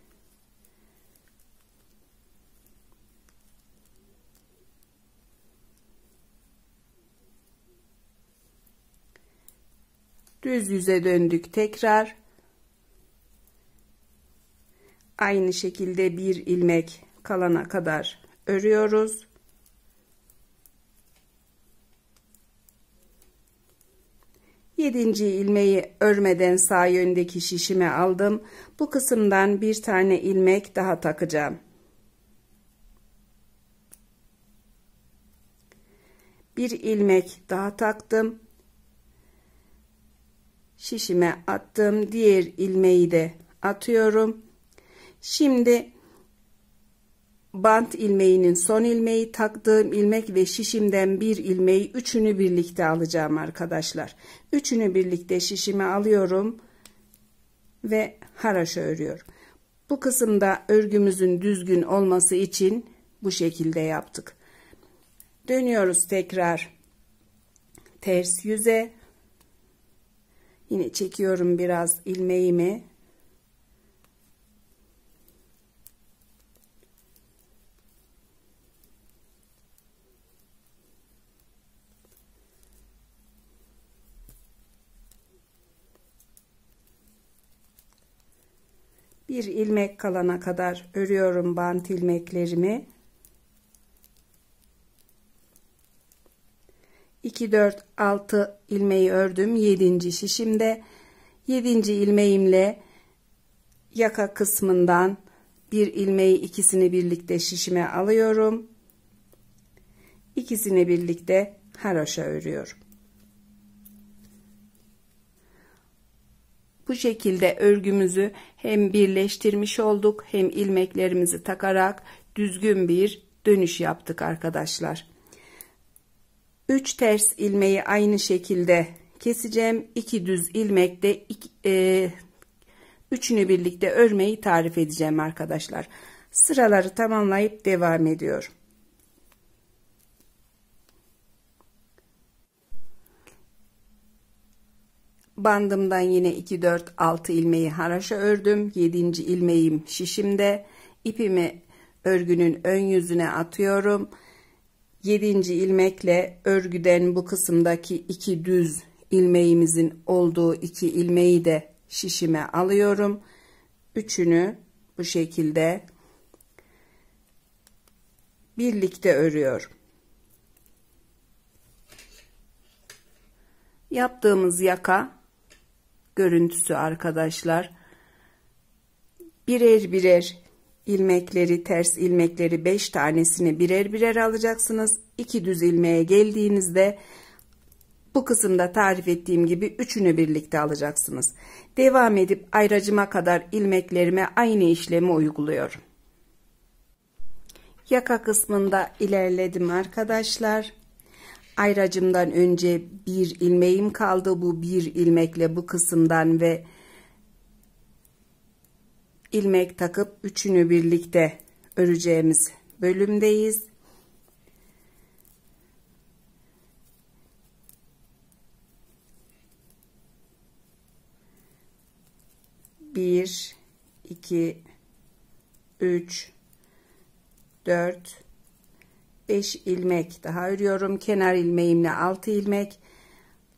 Düz yüze döndük tekrar. Aynı şekilde bir ilmek kalana kadar örüyoruz. Yedinci ilmeği örmeden sağ yöndeki şişime aldım. Bu kısımdan bir tane ilmek daha takacağım. Bir ilmek daha taktım. Şişime attım. Diğer ilmeği de atıyorum. Şimdi bant ilmeğinin son ilmeği, taktığım ilmek ve şişimden bir ilmeği, üçünü birlikte alacağım arkadaşlar. Üçünü birlikte şişime alıyorum ve haraşa örüyorum. Bu kısımda örgümüzün düzgün olması için bu şekilde yaptık. Dönüyoruz tekrar ters yüze. Yine çekiyorum biraz ilmeğimi. Bir ilmek kalana kadar örüyorum bant ilmeklerimi. 2, 4, 6 ilmeği ördüm. 7. şişimde 7. ilmeğimle yaka kısmından bir ilmeği, ikisini birlikte şişime alıyorum. İkisini birlikte haroşa örüyorum. Bu şekilde örgümüzü hem birleştirmiş olduk, hem ilmeklerimizi takarak düzgün bir dönüş yaptık arkadaşlar. 3 ters ilmeği aynı şekilde keseceğim. 2 düz ilmekte üçünü birlikte örmeyi tarif edeceğim arkadaşlar. Sıraları tamamlayıp devam ediyorum. Bandımdan yine 2, 4, 6 ilmeği haraşa ördüm. 7. ilmeğim şişimde. İpimi örgünün ön yüzüne atıyorum. 7. ilmekle örgüden bu kısımdaki 2 düz ilmeğimizin olduğu 2 ilmeği de şişime alıyorum. Üçünü bu şekilde birlikte örüyorum. Yaptığımız yaka görüntüsü arkadaşlar. Birer birer ilmekleri, ters ilmekleri 5 tanesini birer birer alacaksınız. 2 düz ilmeğe geldiğinizde bu kısımda tarif ettiğim gibi üçünü birlikte alacaksınız. Devam edip ayracıma kadar ilmeklerime aynı işlemi uyguluyorum. Yaka kısmında ilerledim arkadaşlar. Ayracımdan önce bir ilmeğim kaldı. Bu bir ilmekle bu kısımdan ve ilmek takıp üçünü birlikte öreceğimiz bölümdeyiz. Bir, iki, üç, 4, 5 ilmek daha örüyorum. Kenar ilmeğimle 6 ilmek.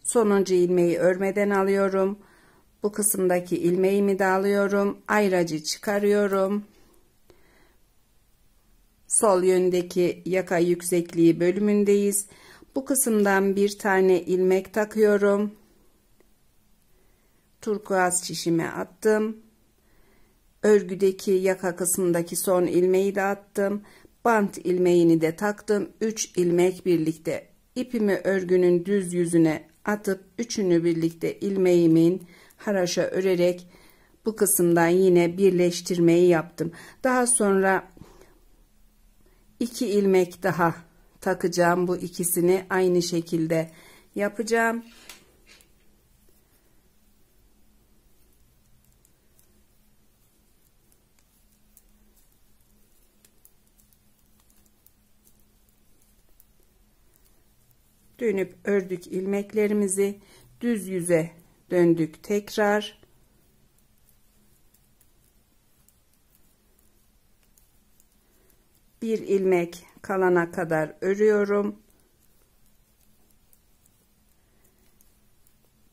Sonuncu ilmeği örmeden alıyorum. Bu kısımdaki ilmeğimi de alıyorum. Ayracı çıkarıyorum. Sol yöndeki yaka yüksekliği bölümündeyiz. Bu kısımdan bir tane ilmek takıyorum. Turkuaz şişime attım. Örgüdeki yaka kısmındaki son ilmeği de attım. Bant ilmeğini de taktım. 3 ilmek birlikte ipimi örgünün düz yüzüne atıp üçünü birlikte ilmeğimin haraşa örerek bu kısımdan yine birleştirmeyi yaptım. Daha sonra 2 ilmek daha takacağım. Bu ikisini aynı şekilde yapacağım. Dönüp ördük ilmeklerimizi, düz yüze döndük tekrar. Bir ilmek kalana kadar örüyorum.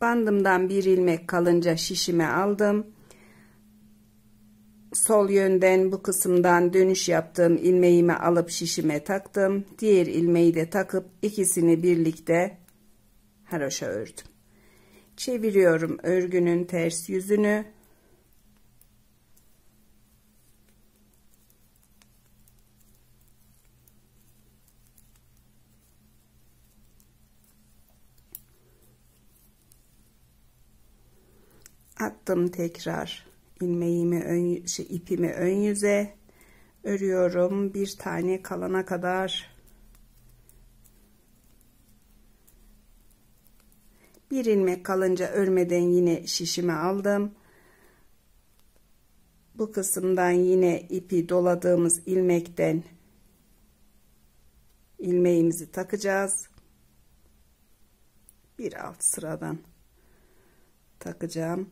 Bandımdan bir ilmek kalınca şişime aldım. Sol yönden bu kısımdan dönüş yaptığım ilmeğimi alıp şişime taktım. Diğer ilmeği de takıp ikisini birlikte haroşa ördüm. Çeviriyorum örgünün ters yüzünü. Attım tekrar ilmeğimi ipimi ön yüze örüyorum. Bir tane kalana kadar. Bir ilmek kalınca örmeden yine şişime aldım. Bu kısımdan yine ipi doladığımız ilmekten ilmeğimizi takacağız. Bir alt sıradan takacağım.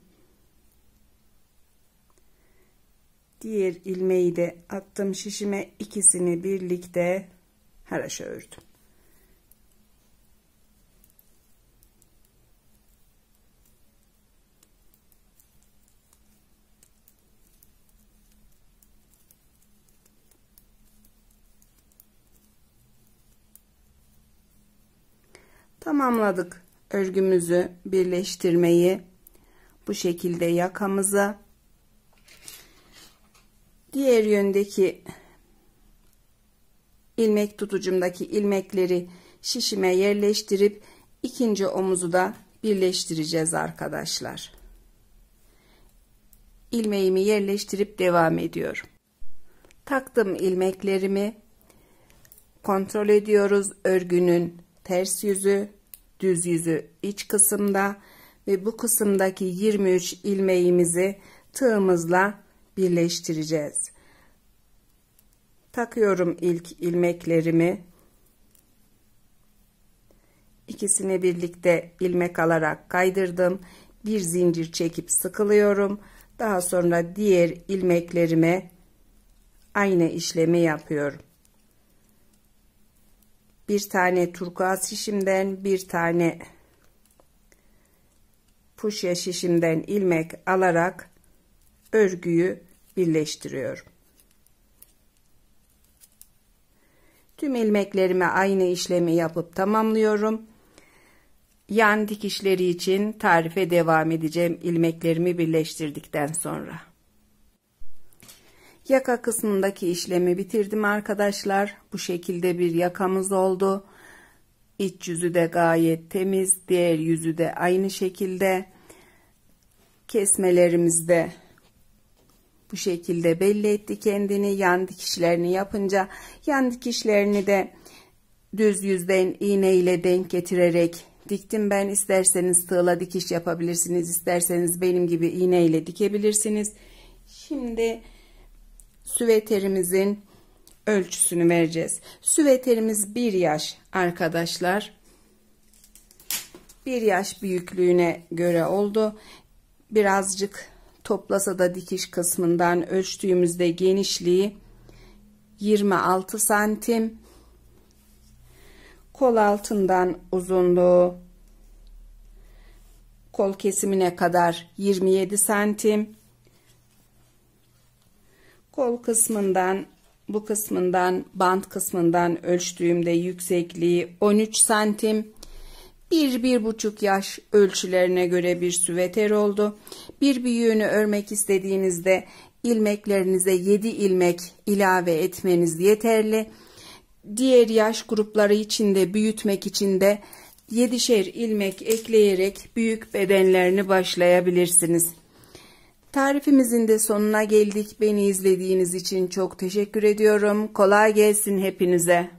Diğer ilmeği de attım şişime, ikisini birlikte haroşa ördüm. Tamamladık örgümüzü, birleştirmeyi. Bu şekilde yakamıza, diğer yöndeki ilmek tutucumdaki ilmekleri şişime yerleştirip ikinci omuzu da birleştireceğiz arkadaşlar. İlmeğimi yerleştirip devam ediyorum. Taktım ilmeklerimi, kontrol ediyoruz. Örgünün ters yüzü, düz yüzü iç kısımda ve bu kısımdaki 23 ilmeğimizi tığımızla birleştireceğiz. Takıyorum ilk ilmeklerimi. İkisini birlikte ilmek alarak kaydırdım. Bir zincir çekip sıkılıyorum. Daha sonra diğer ilmeklerime aynı işlemi yapıyorum. Bir tane turkuaz şişimden, bir tane fuşya şişimden ilmek alarak örgüyü birleştiriyorum. Tüm ilmeklerime aynı işlemi yapıp tamamlıyorum. Yan dikişleri için tarife devam edeceğim ilmeklerimi birleştirdikten sonra. Yaka kısmındaki işlemi bitirdim arkadaşlar. Bu şekilde bir yakamız oldu. İç yüzü de gayet temiz. Diğer yüzü de aynı şekilde. Kesmelerimiz de bu şekilde belli etti kendini. Yan dikişlerini yapınca yan dikişlerini de düz yüzden iğne ile denk getirerek diktim ben. İsterseniz tığla dikiş yapabilirsiniz. İsterseniz benim gibi iğne ile dikebilirsiniz. Şimdi süveterimizin ölçüsünü vereceğiz. Süveterimiz 1 yaş arkadaşlar. 1 yaş büyüklüğüne göre oldu. Birazcık toplasa da dikiş kısmından ölçtüğümüzde genişliği 26 santim. Kol altından uzunluğu kol kesimine kadar 27 santim. Kol kısmından bu kısmından bant kısmından ölçtüğümde yüksekliği 13 santim. 1-1,5 yaş ölçülerine göre bir süveter oldu. Bir büyüğünü örmek istediğinizde ilmeklerinize 7 ilmek ilave etmeniz yeterli. Diğer yaş grupları için de büyütmek için de 7'şer ilmek ekleyerek büyük bedenlerini başlayabilirsiniz. Tarifimizin de sonuna geldik. Beni izlediğiniz için çok teşekkür ediyorum. Kolay gelsin hepinize.